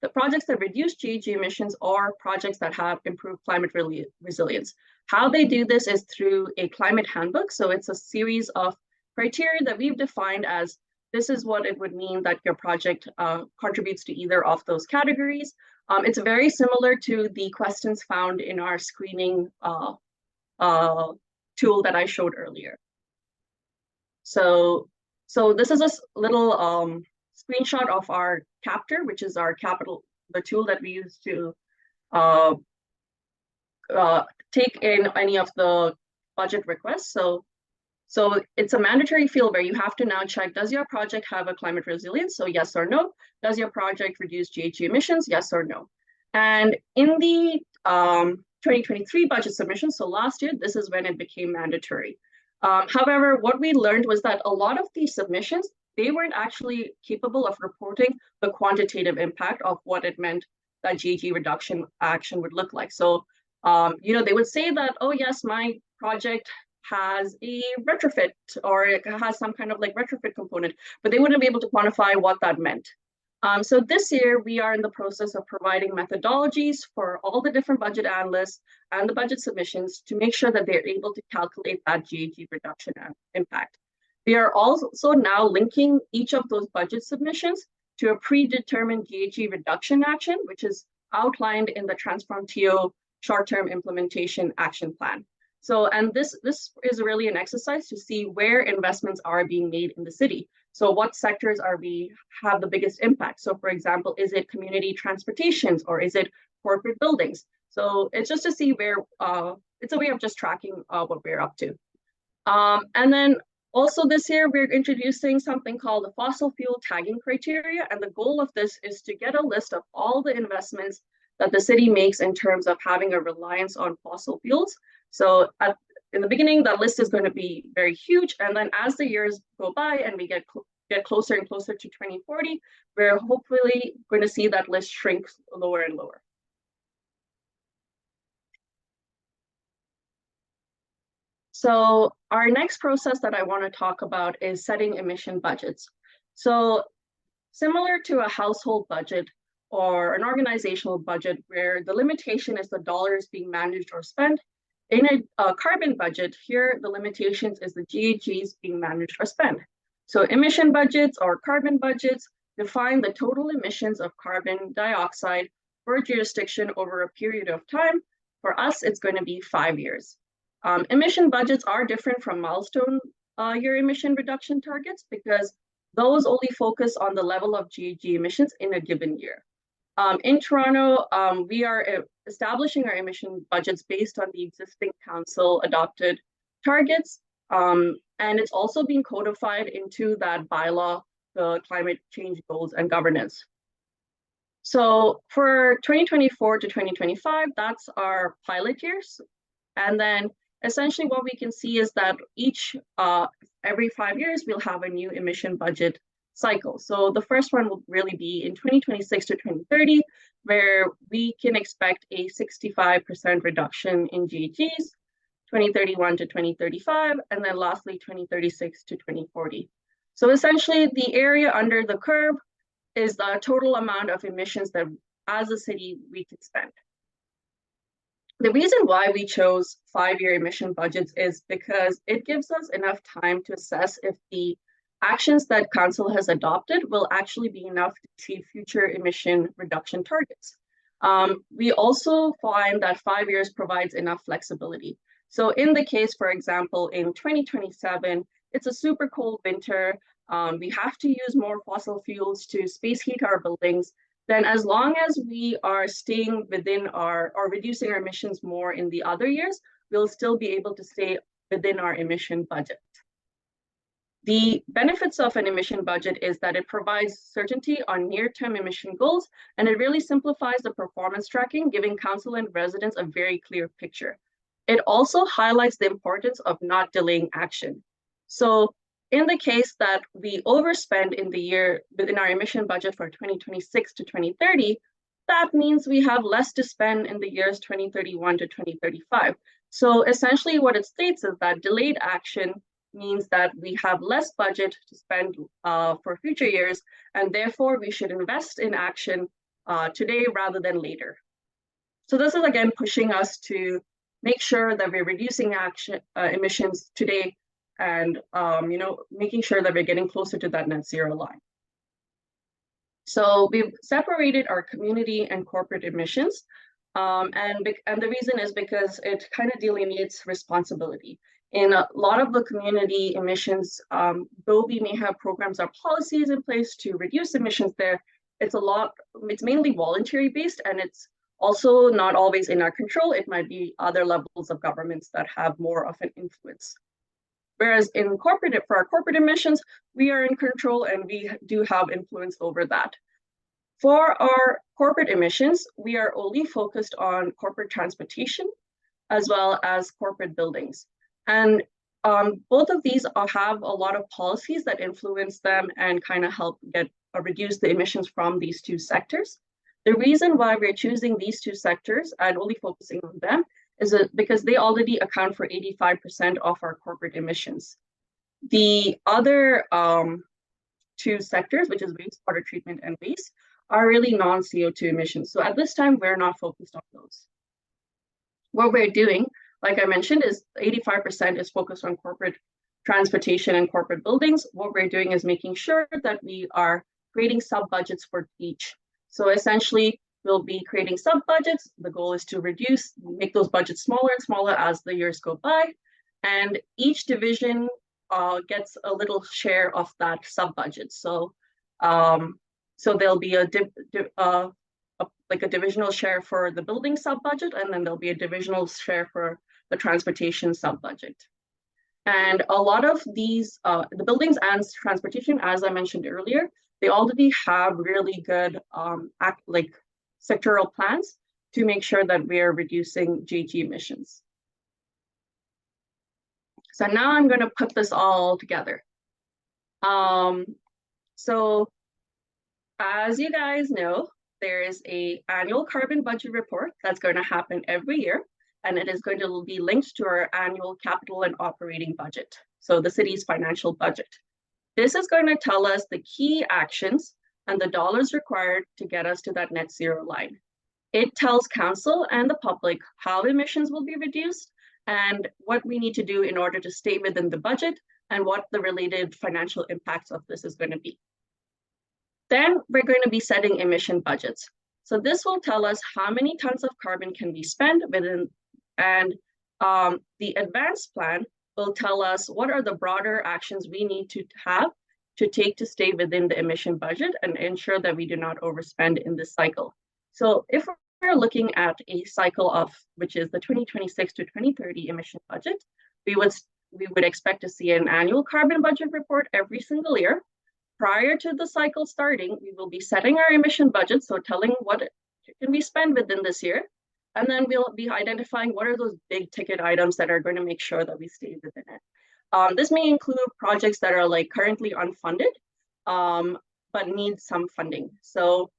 the projects that reduce GHG emissions or projects that have improved climate resilience. How they do this is through a climate handbook. So it's a series of criteria that we've defined as this is what it would mean that your project contributes to either of those categories. It's very similar to the questions found in our screening tool that I showed earlier. So this is a little screenshot of our chapter, which is our capital the tool that we use to take in any of the budget requests. So it's a mandatory field where you have to now check, does your project have a climate resilience? So yes or no. Does your project reduce GHG emissions? Yes or no. And in the 2023 budget submission, so last year, this is when it became mandatory. However, what we learned was that a lot of these submissions, they weren't actually capable of reporting the quantitative impact of what it meant that GHG reduction action would look like. So, they would say that, oh yes, my project has a retrofit, or it has some kind of like retrofit component, but they wouldn't be able to quantify what that meant. So this year, we are in the process of providing methodologies for all the different budget analysts and the budget submissions to make sure that they're able to calculate that GHG reduction impact. We are also now linking each of those budget submissions to a predetermined GHG reduction action, which is outlined in the Transfrontier short-term implementation action plan. So, and this is really an exercise to see where investments are being made in the city. So what sectors have the biggest impact? So for example, is it community transportations or is it corporate buildings? So it's just to see where, it's a way of just tracking what we're up to. And then also this year, we're introducing something called the fossil fuel tagging criteria. And the goal of this is to get a list of all the investments that the city makes in terms of having a reliance on fossil fuels. So in the beginning, that list is going to be very huge. And then as the years go by and we get closer and closer to 2040, we're hopefully going to see that list shrink lower and lower. So our next process that I want to talk about is setting emission budgets. So similar to a household budget or an organizational budget where the limitation is the dollars being managed or spent, in a carbon budget, here the limitations is the GHGs being managed or spent. So emission budgets or carbon budgets define the total emissions of carbon dioxide for a jurisdiction over a period of time. For us, it's going to be 5 years. Emission budgets are different from milestone year emission reduction targets because those only focus on the level of GHG emissions in a given year. In Toronto, we are establishing our emission budgets based on the existing council adopted targets, and it's also being codified into that bylaw, the climate change goals and governance. So for 2024 to 2025, that's our pilot years. And then essentially what we can see is that every 5 years, we'll have a new emission budget cycle. So the first one will really be in 2026 to 2030, where we can expect a 65% reduction in GHGs, 2031 to 2035, and then lastly, 2036 to 2040. So essentially the area under the curve is the total amount of emissions that as a city we can spend. The reason why we chose 5-year emission budgets is because it gives us enough time to assess if the actions that council has adopted will actually be enough to achieve future emission reduction targets. We also find that 5 years provides enough flexibility. So in the case, for example, in 2027, it's a super cold winter. We have to use more fossil fuels to space heat our buildings. Then as long as we are staying within or reducing our emissions more in the other years, we'll still be able to stay within our emission budget. The benefits of an emission budget is that it provides certainty on near-term emission goals, and it really simplifies the performance tracking, giving council and residents a very clear picture. It also highlights the importance of not delaying action. So in the case that we overspend in the year within our emission budget for 2026 to 2030, that means we have less to spend in the years 2031 to 2035. So essentially what it states is that delayed action means that we have less budget to spend for future years, and therefore we should invest in action today rather than later. So this is again pushing us to make sure that we're reducing emissions today and making sure that we're getting closer to that net zero line. So we've separated our community and corporate emissions, and the reason is because it kind of delineates responsibility. In a lot of the community emissions, though we may have programs or policies in place to reduce emissions there, it's mainly voluntary based, and it's also not always in our control. It might be other levels of governments that have more of an influence. Whereas for our corporate emissions, we are in control and we do have influence over that. For our corporate emissions, we are only focused on corporate transportation as well as corporate buildings. And both of these have a lot of policies that influence them and kind of help reduce the emissions from these two sectors. The reason why we're choosing these two sectors and only focusing on them is because they already account for 85% of our corporate emissions. The other two sectors, which is wastewater treatment and waste, are really non-CO2 emissions. So at this time, we're not focused on those. What we're doing, like I mentioned, is 85% is focused on corporate transportation and corporate buildings. What we're doing is making sure that we are creating sub-budgets for each. So essentially, we'll be creating sub-budgets. The goal is to make those budgets smaller and smaller as the years go by. And each division gets a little share of that sub-budget. So there'll be a divisional share for the building sub-budget, and then there'll be a divisional share for the transportation sub-budget. And a lot of these, the buildings and transportation, as I mentioned earlier, they already have really good sectoral plans to make sure that we are reducing GHG emissions. So now I'm going to put this all together. So as you guys know, there is an annual carbon budget report that's going to happen every year, and it is going to be linked to our annual capital and operating budget, so the city's financial budget. This is going to tell us the key actions and the dollars required to get us to that net zero line. It tells council and the public how emissions will be reduced and what we need to do in order to stay within the budget and what the related financial impacts of this is going to be. Then we're going to be setting emission budgets. So this will tell us how many tons of carbon can we spend within, and the advanced plan will tell us what are the broader actions we need to have to take to stay within the emission budget and ensure that we do not overspend in this cycle. So if we're looking at a cycle of, which is the 2026 to 2030 emission budget, we would expect to see an annual carbon budget report every single year. Prior to the cycle starting, we will be setting our emission budget, so telling what can we spend within this year, and then we'll be identifying what are those big ticket items that are going to make sure that we stay within it. This may include projects that are currently unfunded, but need some funding. So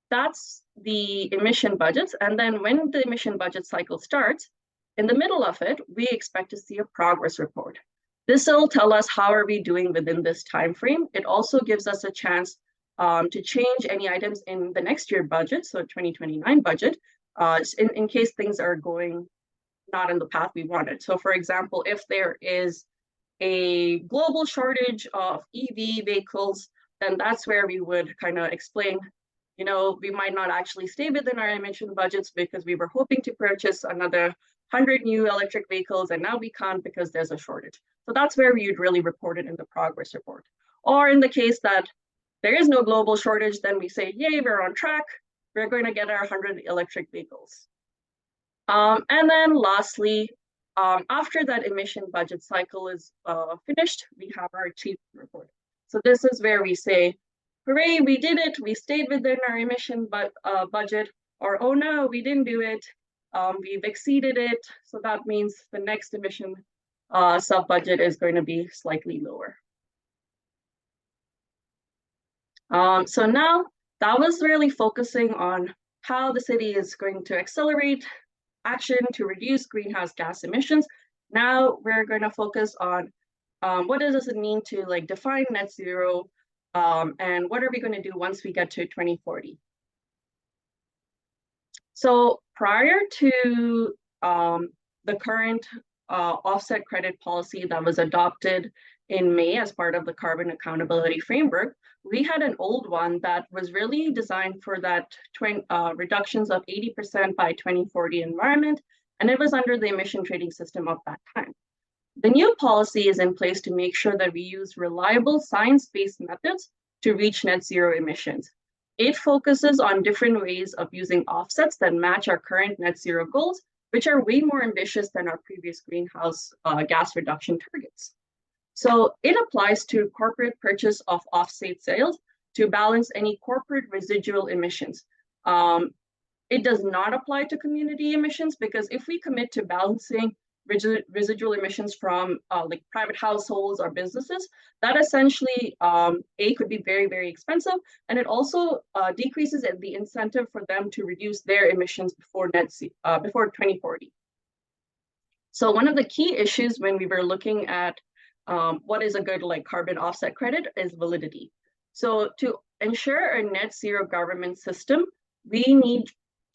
that's the emission budgets. And then when the emission budget cycle starts, in the middle of it, we expect to see a progress report. This will tell us how are we doing within this time frame. It also gives us a chance to change any items in the next year budget, so 2029 budget, in case things are going not in the path we wanted. So for example, if there is a global shortage of EV vehicles, then that's where we would kind of explain, we might not actually stay within our emission budgets because we were hoping to purchase another 100 new electric vehicles, and now we can't because there's a shortage. So that's where you'd really report it in the progress report. Or in the case that there is no global shortage, then we say, yay, we're on track. We're going to get our 100 electric vehicles. And then lastly, after that emission budget cycle is finished, we have our achievement report. So this is where we say, hooray, we did it. We stayed within our emission budget, or oh no, we didn't do it. We've exceeded it. So that means the next emission sub-budget is going to be slightly lower. So now that was really focusing on how the city is going to accelerate action to reduce greenhouse gas emissions. Now we're going to focus on what does it mean to define net zero, and what are we going to do once we get to 2040. So prior to the current offset credit policy that was adopted in May as part of the Carbon Accountability Framework, we had an old one that was really designed for that reductions of 80% by 2040 environment, and it was under the emission trading system of that time. The new policy is in place to make sure that we use reliable science-based methods to reach net zero emissions. It focuses on different ways of using offsets that match our current net zero goals, which are way more ambitious than our previous greenhouse gas reduction targets. So it applies to corporate purchase of offset sales to balance any corporate residual emissions. It does not apply to community emissions, because if we commit to balancing residual emissions from like private households or businesses, that essentially could be very, very expensive, and it also decreases the incentive for them to reduce their emissions before 2040. So one of the key issues when we were looking at what is a good like carbon offset credit is validity. So to ensure a net zero government system, we need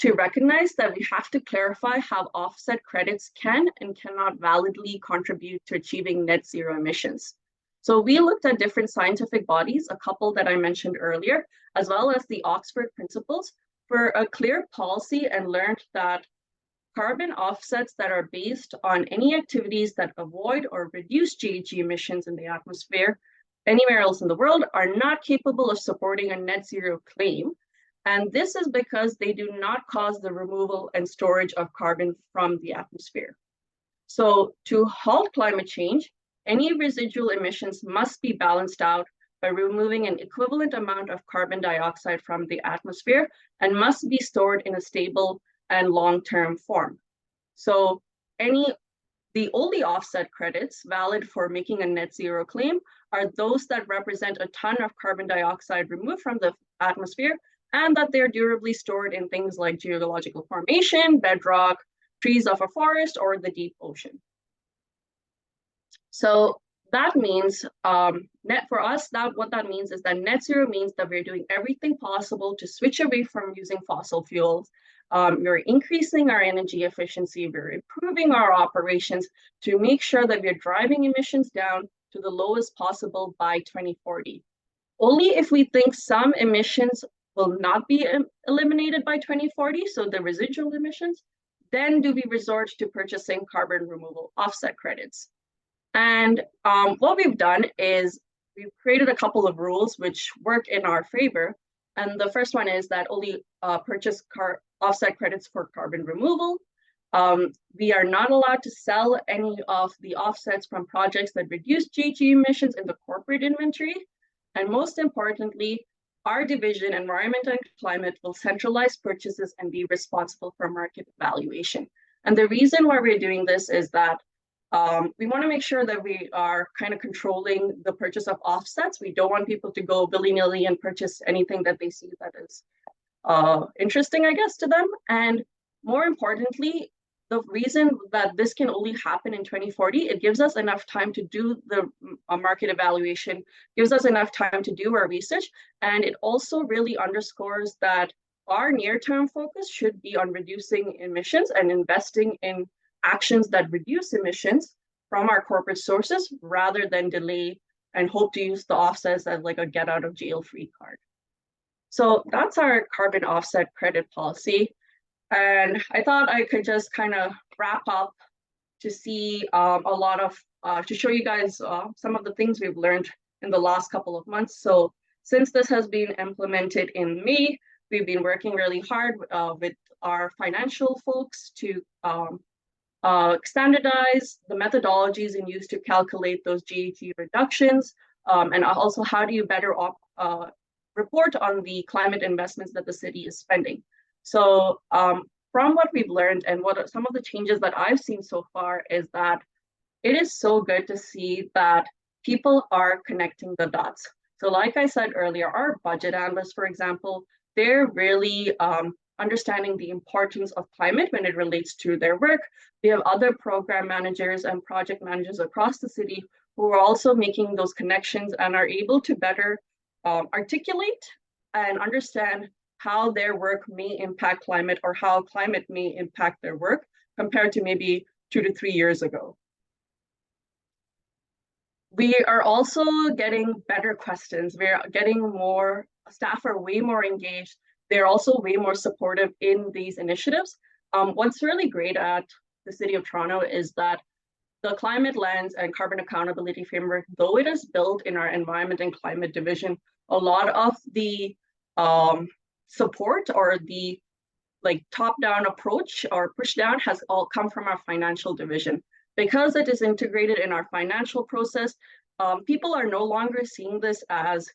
to recognize that we have to clarify how offset credits can and cannot validly contribute to achieving net zero emissions. So we looked at different scientific bodies, a couple that I mentioned earlier, as well as the Oxford Principles, for a clear policy, and learned that carbon offsets that are based on any activities that avoid or reduce GHG emissions in the atmosphere anywhere else in the world are not capable of supporting a net zero claim. And this is because they do not cause the removal and storage of carbon from the atmosphere. So to halt climate change, any residual emissions must be balanced out by removing an equivalent amount of carbon dioxide from the atmosphere, and must be stored in a stable and long-term form. So the only offset credits valid for making a net zero claim are those that represent a ton of carbon dioxide removed from the atmosphere, and that they're durably stored in things like geological formation, bedrock, trees of a forest, or the deep ocean. So that means for us, what that means is that net zero means that we're doing everything possible to switch away from using fossil fuels. We're increasing our energy efficiency, we're improving our operations to make sure that we're driving emissions down to the lowest possible by 2040. Only if we think some emissions will not be eliminated by 2040, so the residual emissions, then do we resort to purchasing carbon removal offset credits. And what we've done is we've created a couple of rules which work in our favor. And the first one is that only purchase offset credits for carbon removal. We are not allowed to sell any of the offsets from projects that reduce GHG emissions in the corporate inventory. And most importantly, our division, Environment and Climate, will centralize purchases and be responsible for market evaluation. And the reason why we're doing this is that we want to make sure that we are kind of controlling the purchase of offsets. We don't want people to go willy-nilly and purchase anything that they see that is interesting, I guess, to them. And more importantly, the reason that this can only happen in 2040, it gives us enough time to do the market evaluation, gives us enough time to do our research, and it also really underscores that our near-term focus should be on reducing emissions and investing in actions that reduce emissions from our corporate sources, rather than delay and hope to use the offsets as like a get-out-of-jail-free card. So that's our carbon offset credit policy. And I thought I could just kind of wrap up to see to show you guys some of the things we've learned in the last couple of months. So since this has been implemented in May, we've been working really hard with our financial folks to standardize the methodologies in use to calculate those GHG reductions, and also how do you better report on the climate investments that the city is spending. So from what we've learned and what some of the changes that I've seen so far is that it is so good to see that people are connecting the dots. So like I said earlier, our budget analysts, for example, they're really understanding the importance of climate when it relates to their work. We have other program managers and project managers across the city who are also making those connections and are able to better articulate and understand how their work may impact climate, or how climate may impact their work compared to maybe 2 to 3 years ago. We are also getting better questions. We're getting more, staff are way more engaged. They're also way more supportive in these initiatives. What's really great at the City of Toronto is that the climate lens and carbon accountability framework, though it is built in our environment and climate division, a lot of the support or the like top-down approach or push-down has all come from our financial division. Because it is integrated in our financial process, people are no longer seeing this as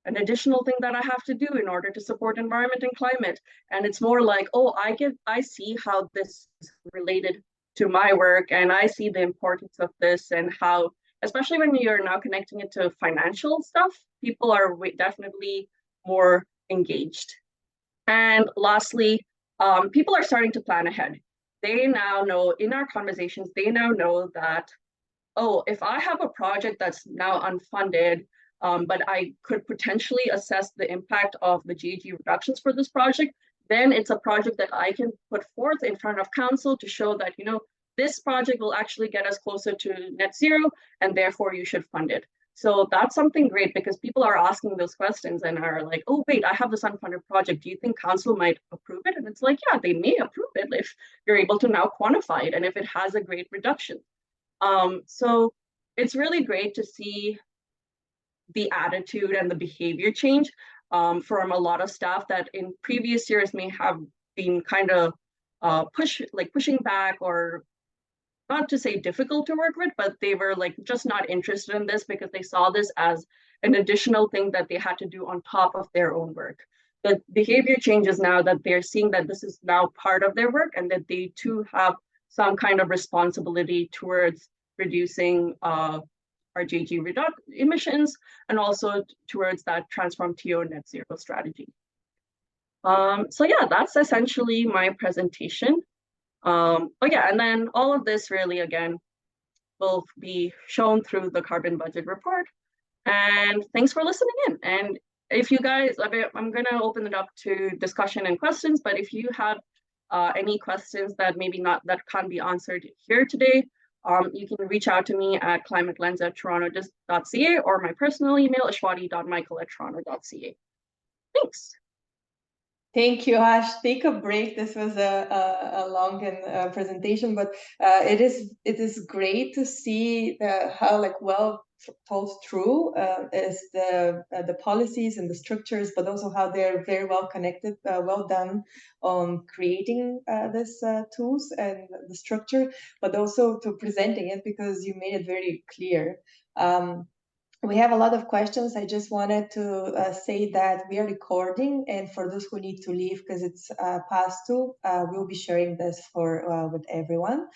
an additional thing that I have to do in order to support environment and climate. And it's more like, oh, I see how this is related to my work, and I see the importance of this, and how, especially when you're now connecting it to financial stuff, people are definitely more engaged. And lastly, people are starting to plan ahead. They now know, in our conversations, they now know that, oh, if I have a project that's now unfunded, but I could potentially assess the impact of the GHG reductions for this project, then it's a project that I can put forth in front of council to show that, you know, this project will actually get us closer to net zero, and therefore you should fund it. So that's something great, because people are asking those questions and are like, oh, wait, I have this unfunded project. Do you think council might approve it? And it's like, yeah, they may approve it if you're able to now quantify it and if it has a great reduction. So it's really great to see the attitude and the behavior change from a lot of staff that in previous years may have been kind of pushing back, or not to say difficult to work with, but they were like just not interested in this because they saw this as an additional thing that they had to do on top of their own work. The behavior changes now that they're seeing that this is now part of their work, and that they too have some kind of responsibility towards reducing our GHG emissions, and also towards that transform TO net zero strategy. So yeah, that's essentially my presentation. Oh yeah, and then all of this really, again, will be shown through the carbon budget report. And thanks for listening in. And if you guys, I'm gonna open it up to discussion and questions, but if you have any questions that maybe that can't be answered here today, you can reach out to me at climatelens@toronto.ca, or my personal email, ashwati.michael@toronto.ca. Thanks. Thank you, Ash. Take a break. This was a long presentation, but it is great to see how well thought through is the policies and the structures, but also how they're very well connected. Well done on creating this tools and the structure, but also to presenting it, because you made it very clear. We have a lot of questions. I just wanted to say that we are recording, and for those who need to leave because it's past 2, we'll be sharing this with everyone.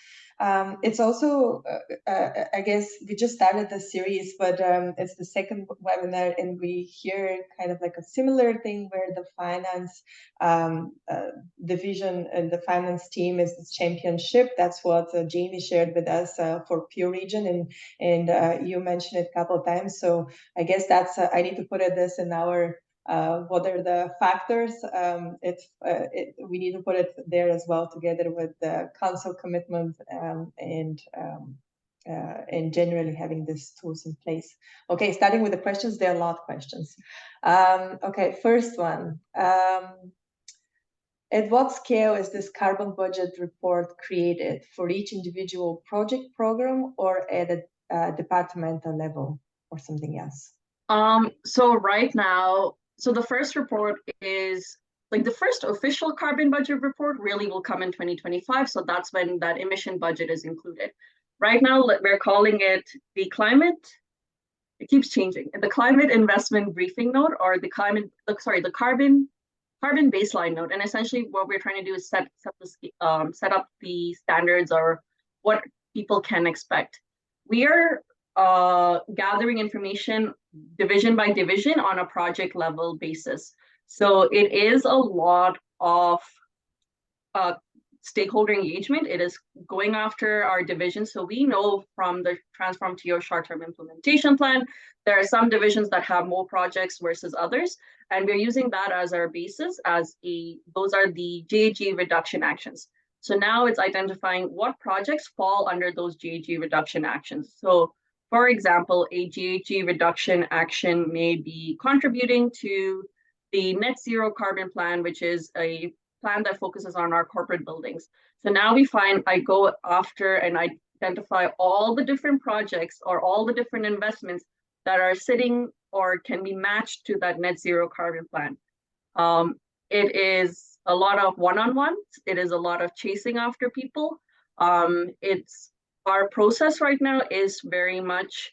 It's also, I guess we just started the series, but it's the second webinar, and we hear kind of like a similar thing where the finance division and the finance team is the championship. That's what Jamie shared with us for Pure Region, and you mentioned it a couple of times. So I guess that's I need to put this in our what are the factors. We need to put it there as well, together with the council commitment and generally having these tools in place. Okay, starting with the questions. There are a lot of questions. Okay, first one. At what scale is this carbon budget report created? For each individual project program, or at a departmental level, or something else? So right now, the first report is the first official carbon budget report really will come in 2025. So that's when that emission budget is included. Right now, we're calling it the climate. It keeps changing. The climate investment briefing note, or the carbon baseline note. And essentially what we're trying to do is set up the standards, or what people can expect. We are gathering information division by division on a project level basis. So it is a lot of stakeholder engagement. It is going after our divisions. So we know from the Transform TO short-term implementation plan, there are some divisions that have more projects versus others. And we're using that as our basis, those are the GHG reduction actions. So now it's identifying what projects fall under those GHG reduction actions. So for example, a GHG reduction action may be contributing to the net zero carbon plan, which is a plan that focuses on our corporate buildings. So now I go after and identify all the different projects or all the different investments that are sitting or can be matched to that net zero carbon plan. It is a lot of one-on-ones. It is a lot of chasing after people. It's our process right now is very much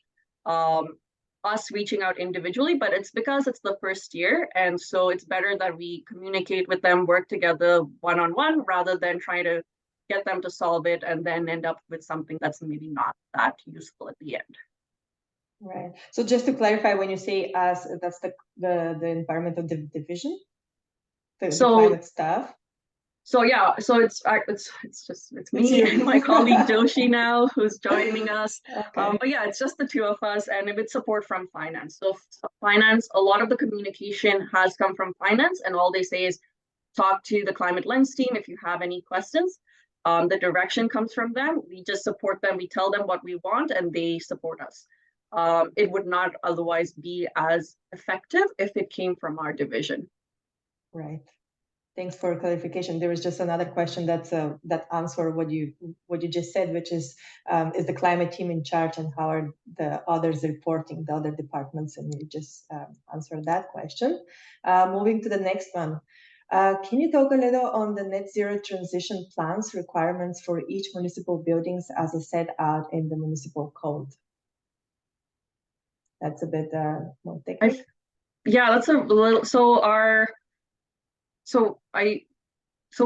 us reaching out individually, but it's because it's the first year. And so it's better that we communicate with them, work together one-on-one rather than trying to get them to solve it and then end up with something that's maybe not that useful at the end. Right. So just to clarify, when you say us, that's the environmental division, the climate staff. So yeah, so it's me and my colleague Joshi now who's joining us. Okay. But yeah, it's just the two of us, and with support from finance. So finance, a lot of the communication has come from finance, and all they say is talk to the Climate Lens team if you have any questions. The direction comes from them. We just support them. We tell them what we want, and they support us. It would not otherwise be as effective if it came from our division. Right. Thanks for clarification. There was just another question that answer what you just said, which is the climate team in charge, and how are the others reporting, the other departments, and you just answered that question. Moving to the next one. Can you talk a little on the net zero transition plans requirements for each municipal buildings as set out in the municipal code? That's a bit more technical. Yeah, that's a little. So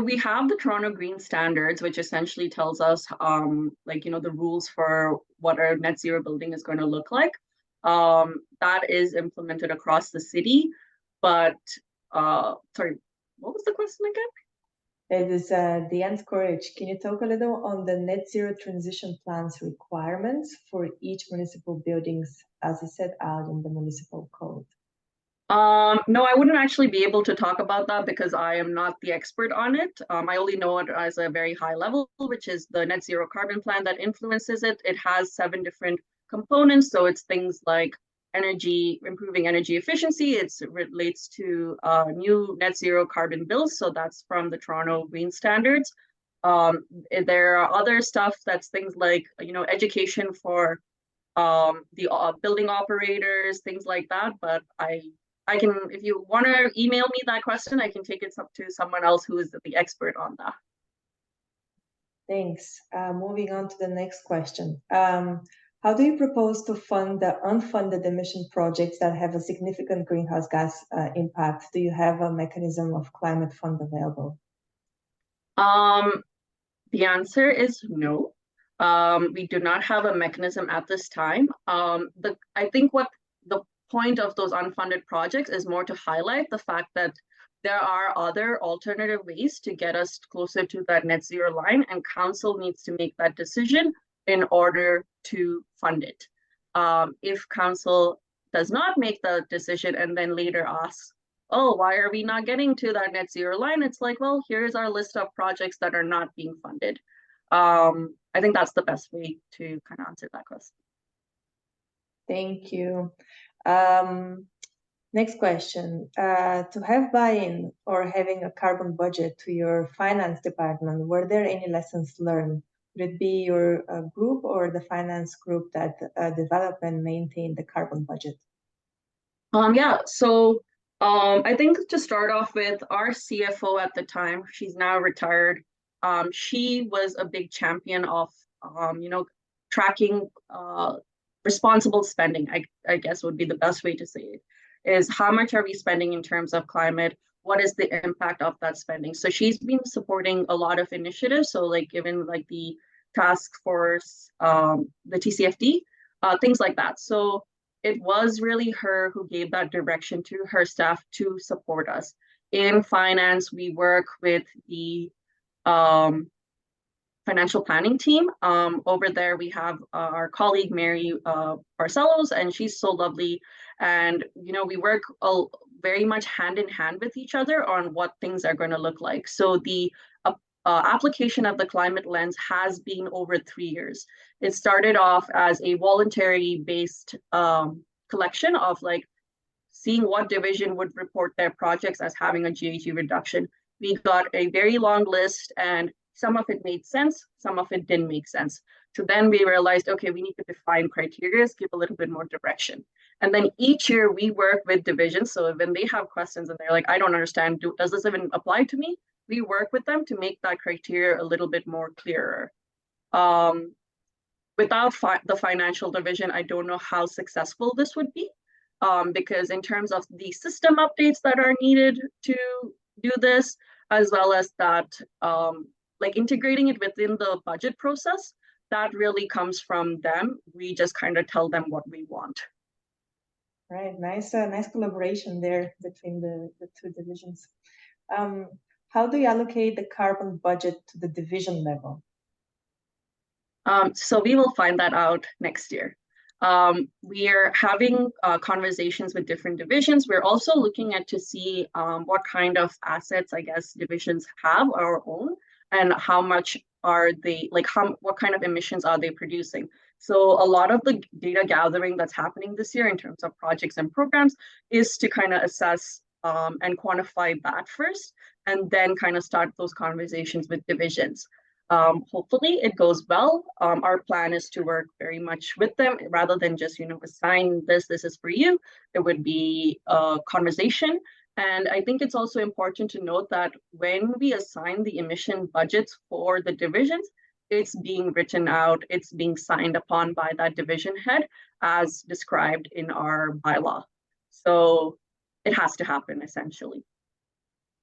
we have the Toronto Green Standards, which essentially tells us, the rules for what our net zero building is going to look like. That is implemented across the city, but sorry, what was the question again? It is Deanne's Courage. Can you talk a little on the net zero transition plans requirements for each municipal buildings as set out in the municipal code? No, I wouldn't actually be able to talk about that because I am not the expert on it. I only know it as a very high level, which is the net zero carbon plan that influences it. It has 7 different components. So it's things like improving energy efficiency. It relates to new net zero carbon bills. So that's from the Toronto Green Standards. There are other stuff that's things like, education for the building operators, things like that. But I can, if you want to email me that question, I can take it up to someone else who is the expert on that. Thanks. Moving on to the next question. How do you propose to fund the unfunded emission projects that have a significant greenhouse gas impact? Do you have a mechanism of climate fund available? The answer is no. We do not have a mechanism at this time. I think what the point of those unfunded projects is more to highlight the fact that there are other alternative ways to get us closer to that net zero line, and council needs to make that decision in order to fund it. If council does not make the decision and then later asks, oh, why are we not getting to that net zero line? It's like, well, here's our list of projects that are not being funded. I think that's the best way to kind of answer that question. Thank you. Next question. To have buy-in or having a carbon budget to your finance department, were there any lessons learned? Would it be your group or the finance group that develop and maintain the carbon budget? Yeah, so I think to start off with, our CFO at the time, she's now retired. She was a big champion of, tracking responsible spending, I guess would be the best way to say it, is how much are we spending in terms of climate? What is the impact of that spending? So she's been supporting a lot of initiatives. So like given like the task force, the TCFD, things like that. So it was really her who gave that direction to her staff to support us. In finance, we work with the financial planning team. Over there, we have our colleague, Mary Barcelos, and she's so lovely. And, we work very much hand in hand with each other on what things are going to look like. So the application of the Climate Lens has been over 3 years. It started off as a voluntary-based collection of seeing what division would report their projects as having a GHG reduction. We got a very long list, and some of it made sense, some of it didn't make sense. So then we realized, okay, we need to define criteria, give a little bit more direction. And then each year we work with divisions. So when they have questions and they're like, I don't understand, does this even apply to me? We work with them to make that criteria a little bit more clearer. Without the financial division, I don't know how successful this would be, because in terms of the system updates that are needed to do this, as well as that, like integrating it within the budget process, that really comes from them. We just kind of tell them what we want. Right, nice collaboration there between the two divisions. How do you allocate the carbon budget to the division level? So we will find that out next year. We are having conversations with different divisions. We're also looking at to see what kind of assets, I guess, divisions have our own, and how much are they, like what kind of emissions are they producing. So a lot of the data gathering that's happening this year in terms of projects and programs is to kind of assess and quantify that first, and then kind of start those conversations with divisions. Hopefully it goes well. Our plan is to work very much with them rather than just, assign this is for you. It would be a conversation. And I think it's also important to note that when we assign the emission budgets for the divisions, it's being written out, it's being signed upon by that division head as described in our bylaw. So it has to happen essentially.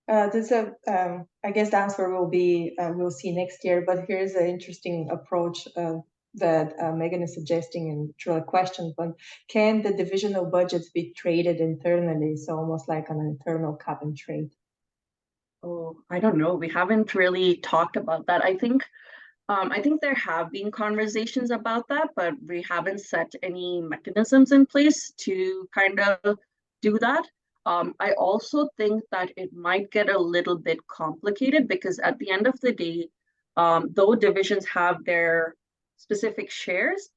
I guess the answer will be, we'll see next year, but here's an interesting approach that Megan is suggesting in through a question, but can the divisional budgets be traded internally? So almost like an internal cap and trade. Oh, I don't know. We haven't really talked about that. I think there have been conversations about that, but we haven't set any mechanisms in place to kind of do that. I also think that it might get a little bit complicated because at the end of the day, though divisions have their specific shares,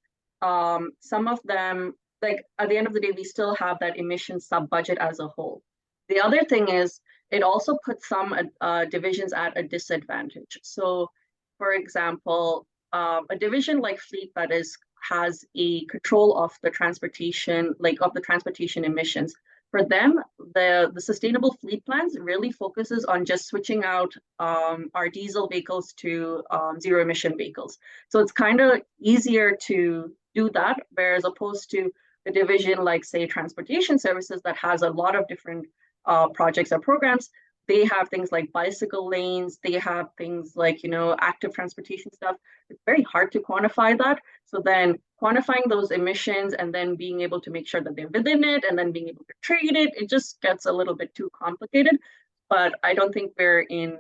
some of them, like at the end of the day, we still have that emission sub-budget as a whole. The other thing is, it also puts some divisions at a disadvantage. So, for example, a division like fleet that has a control of the transportation, emissions. For them, the sustainable fleet plans really focuses on just switching out our diesel vehicles to zero emission vehicles. So it's kind of easier to do that, whereas opposed to a division like, say, transportation services that has a lot of different projects or programs. They have things like bicycle lanes, they have things like, active transportation stuff. It's very hard to quantify that. So then quantifying those emissions and then being able to make sure that they're within it and then being able to trade it, it just gets a little bit too complicated. But I don't think we're in,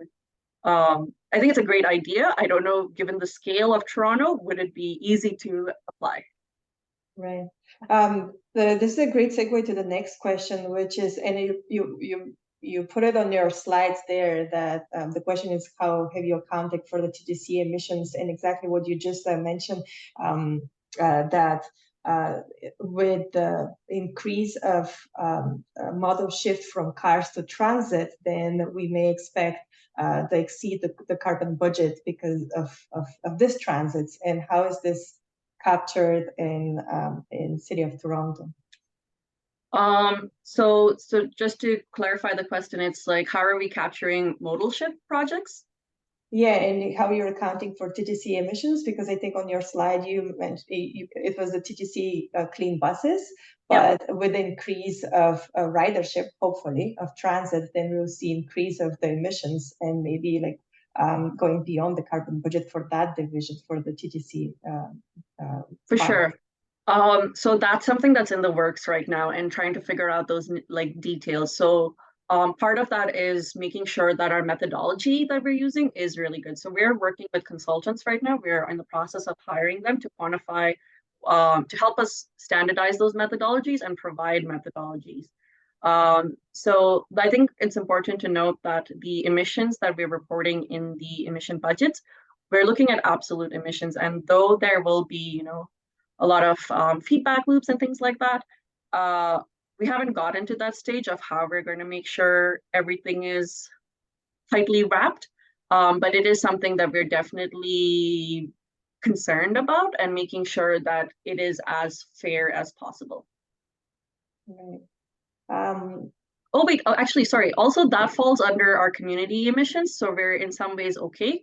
I think it's a great idea. I don't know, given the scale of Toronto, would it be easy to apply? Right. This is a great segue to the next question, which is, and you put it on your slides there, that the question is, how have you accounted for the TTC emissions, and exactly what you just mentioned, that with the increase of model shift from cars to transit, then we may expect to exceed the carbon budget because of this transits. And how is this captured in City of Toronto? So just to clarify the question, it's like, how are we capturing modal shift projects? Yeah, and how you're accounting for TTC emissions, because I think on your slide you mentioned it was the TTC clean buses, but with the increase of ridership, hopefully, of transit, then we'll see increase of the emissions and maybe like going beyond the carbon budget for that division for the TTC. For sure. So that's something that's in the works right now and trying to figure out those like details. So part of that is making sure that our methodology that we're using is really good. So we're working with consultants right now. We're in the process of hiring them to quantify, to help us standardize those methodologies and provide methodologies. So I think it's important to note that the emissions that we're reporting in the emission budgets, we're looking at absolute emissions. And though there will be, a lot of feedback loops and things like that, we haven't gotten to that stage of how we're going to make sure everything is tightly wrapped. But it is something that we're definitely concerned about, and making sure that it is as fair as possible. Right. Oh wait, actually, sorry. Also, that falls under our community emissions, so we're in some ways okay,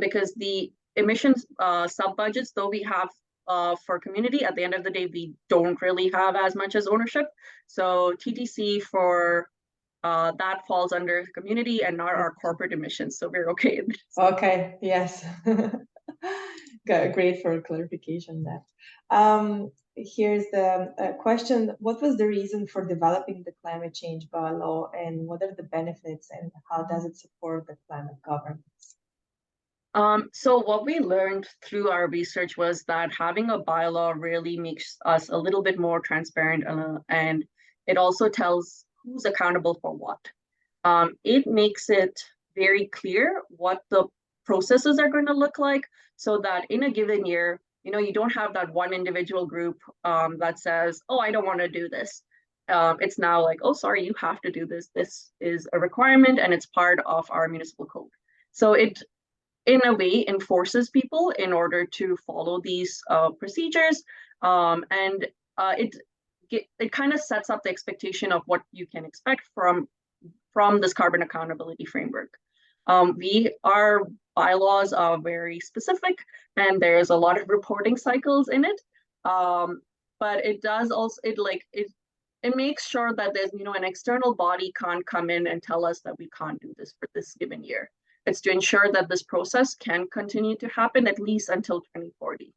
because the emissions sub budgets, though we have for community, at the end of the day, we don't really have as much as ownership. So TTC for that falls under community and not our corporate emissions, so we're okay. Okay. Yes. Great for clarification that. Here's the question. What was the reason for developing the climate change bylaw, and what are the benefits, and how does it support the climate governance? So what we learned through our research was that having a bylaw really makes us a little bit more transparent, and it also tells who's accountable for what. It makes it very clear what the processes are going to look like, so that in a given year, you don't have that one individual group that says, oh, I don't want to do this. It's now like, oh, sorry, you have to do this. This is a requirement and it's part of our municipal code. So it, in a way, enforces people in order to follow these procedures. And it kind of sets up the expectation of what you can expect from this carbon accountability framework. Our bylaws are very specific, and there's a lot of reporting cycles in it. But it does also, it makes sure that there's, an external body can't come in and tell us that we can't do this for this given year. It's to ensure that this process can continue to happen at least until 2040.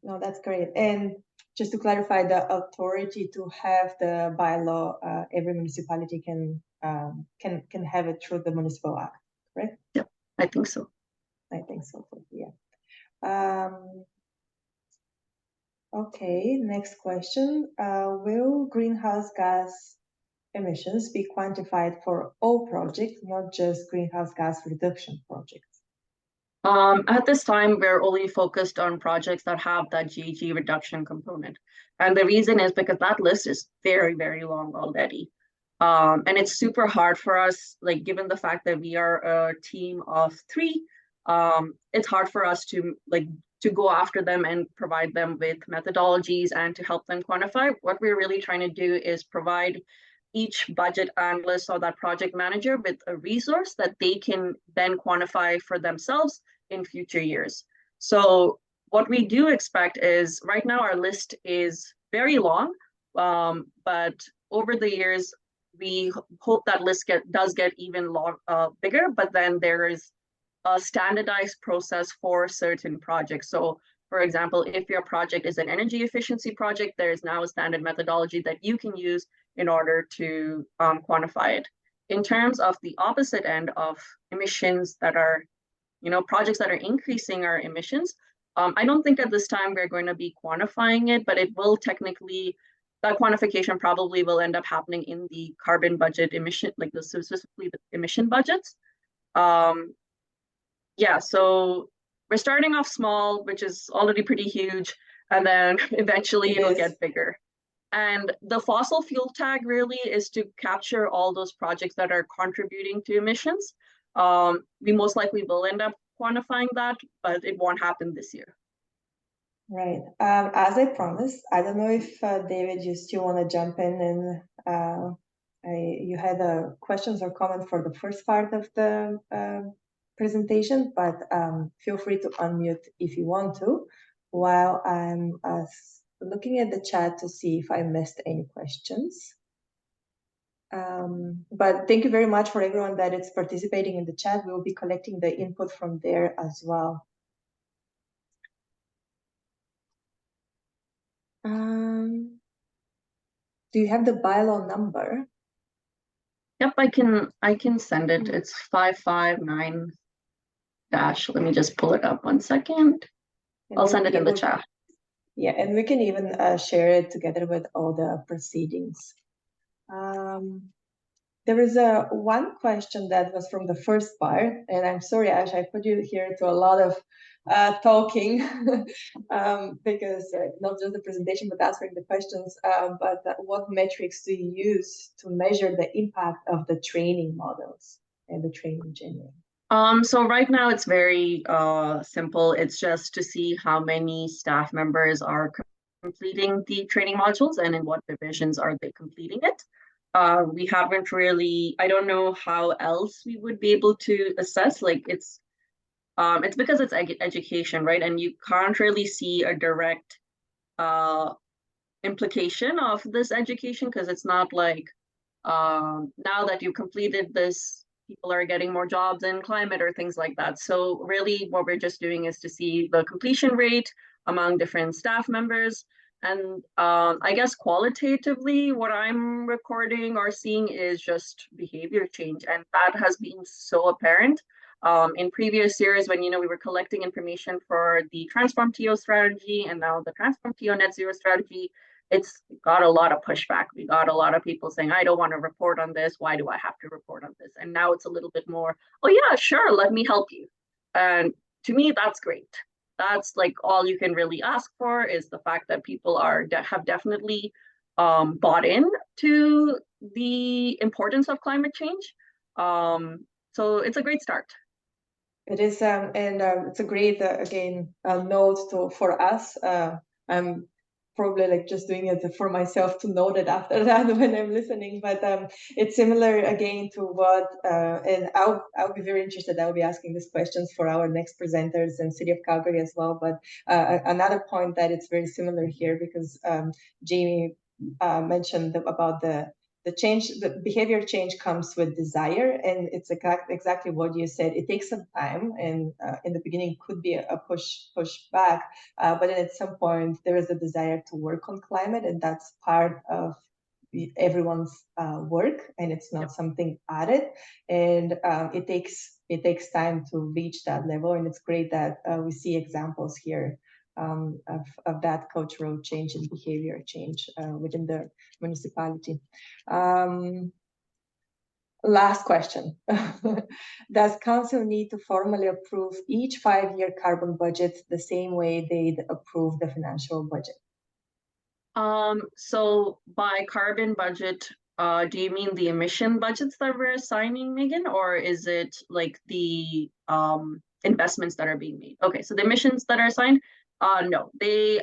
No, that's great. And just to clarify, the authority to have the bylaw, every municipality can have it through the municipal act, right? Yep, I think so. I think so, yeah. Okay, next question. Will greenhouse gas emissions be quantified for all projects, not just greenhouse gas reduction projects? At this time, we're only focused on projects that have that GHG reduction component. And the reason is because that list is very, very long already. And it's super hard for us, like given the fact that we are a team of 3, it's hard for us to go after them and provide them with methodologies and to help them quantify. What we're really trying to do is provide each budget analyst or that project manager with a resource that they can then quantify for themselves in future years. So what we do expect is, right now our list is very long, but over the years, we hope that list does get even bigger, but then there is a standardized process for certain projects. So for example, if your project is an energy efficiency project, there is now a standard methodology that you can use in order to quantify it. In terms of the opposite end of emissions that are, projects that are increasing our emissions, I don't think at this time we're going to be quantifying it, but it will technically, that quantification probably will end up happening in the carbon budget emission, specifically the emission budgets. Yeah, so we're starting off small, which is already pretty huge, and then eventually it'll get bigger. And the fossil fuel tag really is to capture all those projects that are contributing to emissions. We most likely will end up quantifying that, but it won't happen this year. Right. As I promised, I don't know if David, you still want to jump in, and you had questions or comments for the first part of the presentation, but feel free to unmute if you want to, while I'm looking at the chat to see if I missed any questions. But thank you very much for everyone that is participating in the chat. We will be collecting the input from there as well. Do you have the bylaw number? Yep, I can send it. It's 559 dash. Let me just pull it up 1 second. I'll send it in the chat. Yeah, and we can even share it together with all the proceedings. There is one question that was from the first part, and I'm sorry, Ash, I put you here to a lot of talking because not just the presentation, but answering the questions. But what metrics do you use to measure the impact of the training models and the training engineering? So right now it's very simple. It's just to see how many staff members are completing the training modules and in what divisions are they completing it. We haven't really, I don't know how else we would be able to assess. Like it's because it's education, right? And you can't really see a direct implication of this education because it's not like now that you've completed this, people are getting more jobs in climate or things like that. So really what we're just doing is to see the completion rate among different staff members. And I guess qualitatively, what I'm recording or seeing is just behavior change. And that has been so apparent in previous years when, we were collecting information for the Transform TO strategy and now the Transform TO Net Zero strategy. It's got a lot of pushback. We got a lot of people saying, I don't want to report on this. Why do I have to report on this? And now it's a little bit more, oh yeah, sure, let me help you. And to me, that's great. That's like all you can really ask for is the fact that people have definitely bought in to the importance of climate change. So it's a great start. It is, and it's a great, again, note for us. I'm probably like just doing it for myself to note it after that when I'm listening, but it's similar again to what, and I'll be very interested. I'll be asking these questions for our next presenters in City of Calgary as well. But another point that it's very similar here because Jamie mentioned about the change, the behavior change comes with desire, and it's exactly what you said. It takes some time, and in the beginning could be a push back, but then at some point there is a desire to work on climate, and that's part of everyone's work, and it's not something added, and it takes time to reach that level, and it's great that we see examples here of that cultural change and behavior change within the municipality. Last question. Does council need to formally approve each 5-year carbon budget the same way they'd approve the financial budget? So by carbon budget, do you mean the emission budgets that we're assigning, Megan, or is it like the investments that are being made? Okay, so the emissions that are assigned, no, if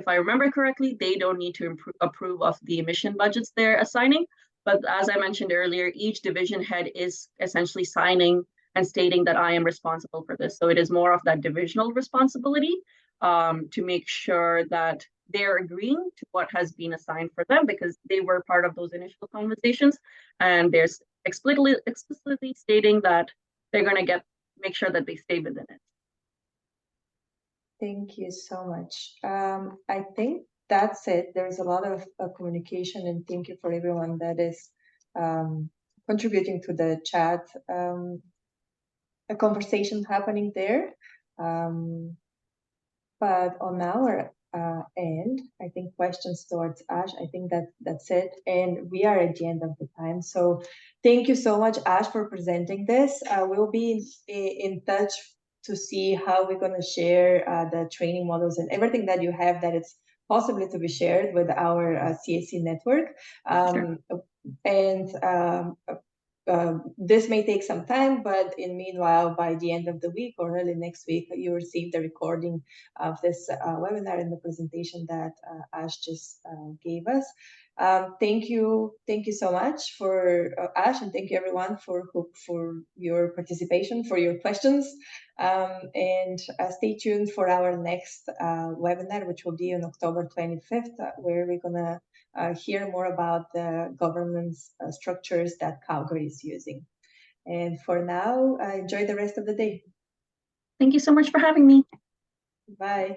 I remember correctly, they don't need to approve of the emission budgets they're assigning. But as I mentioned earlier, each division head is essentially signing and stating that I am responsible for this. So it is more of that divisional responsibility to make sure that they're agreeing to what has been assigned for them because they were part of those initial conversations, and there's explicitly stating that they're going to make sure that they stay within it. Thank you so much. I think that's it. There's a lot of communication, and thank you for everyone that is contributing to the chat. A conversation happening there. But on our end, I think questions towards Ash, I think that's it. And we are at the end of the time. So thank you so much, Ash, for presenting this. We'll be in touch to see how we're going to share the training models and everything that you have that it's possibly to be shared with our CAC network. Sure. And this may take some time, but in meanwhile, by the end of the week or early next week, you receive the recording of this webinar and the presentation that Ash just gave us. Thank you so much for Ash, and thank you everyone for your participation, for your questions, and stay tuned for our next webinar, which will be on October 25th, where we're gonna hear more about the governance structures that Calgary is using. And for now, enjoy the rest of the day. Thank you so much for having me. Bye.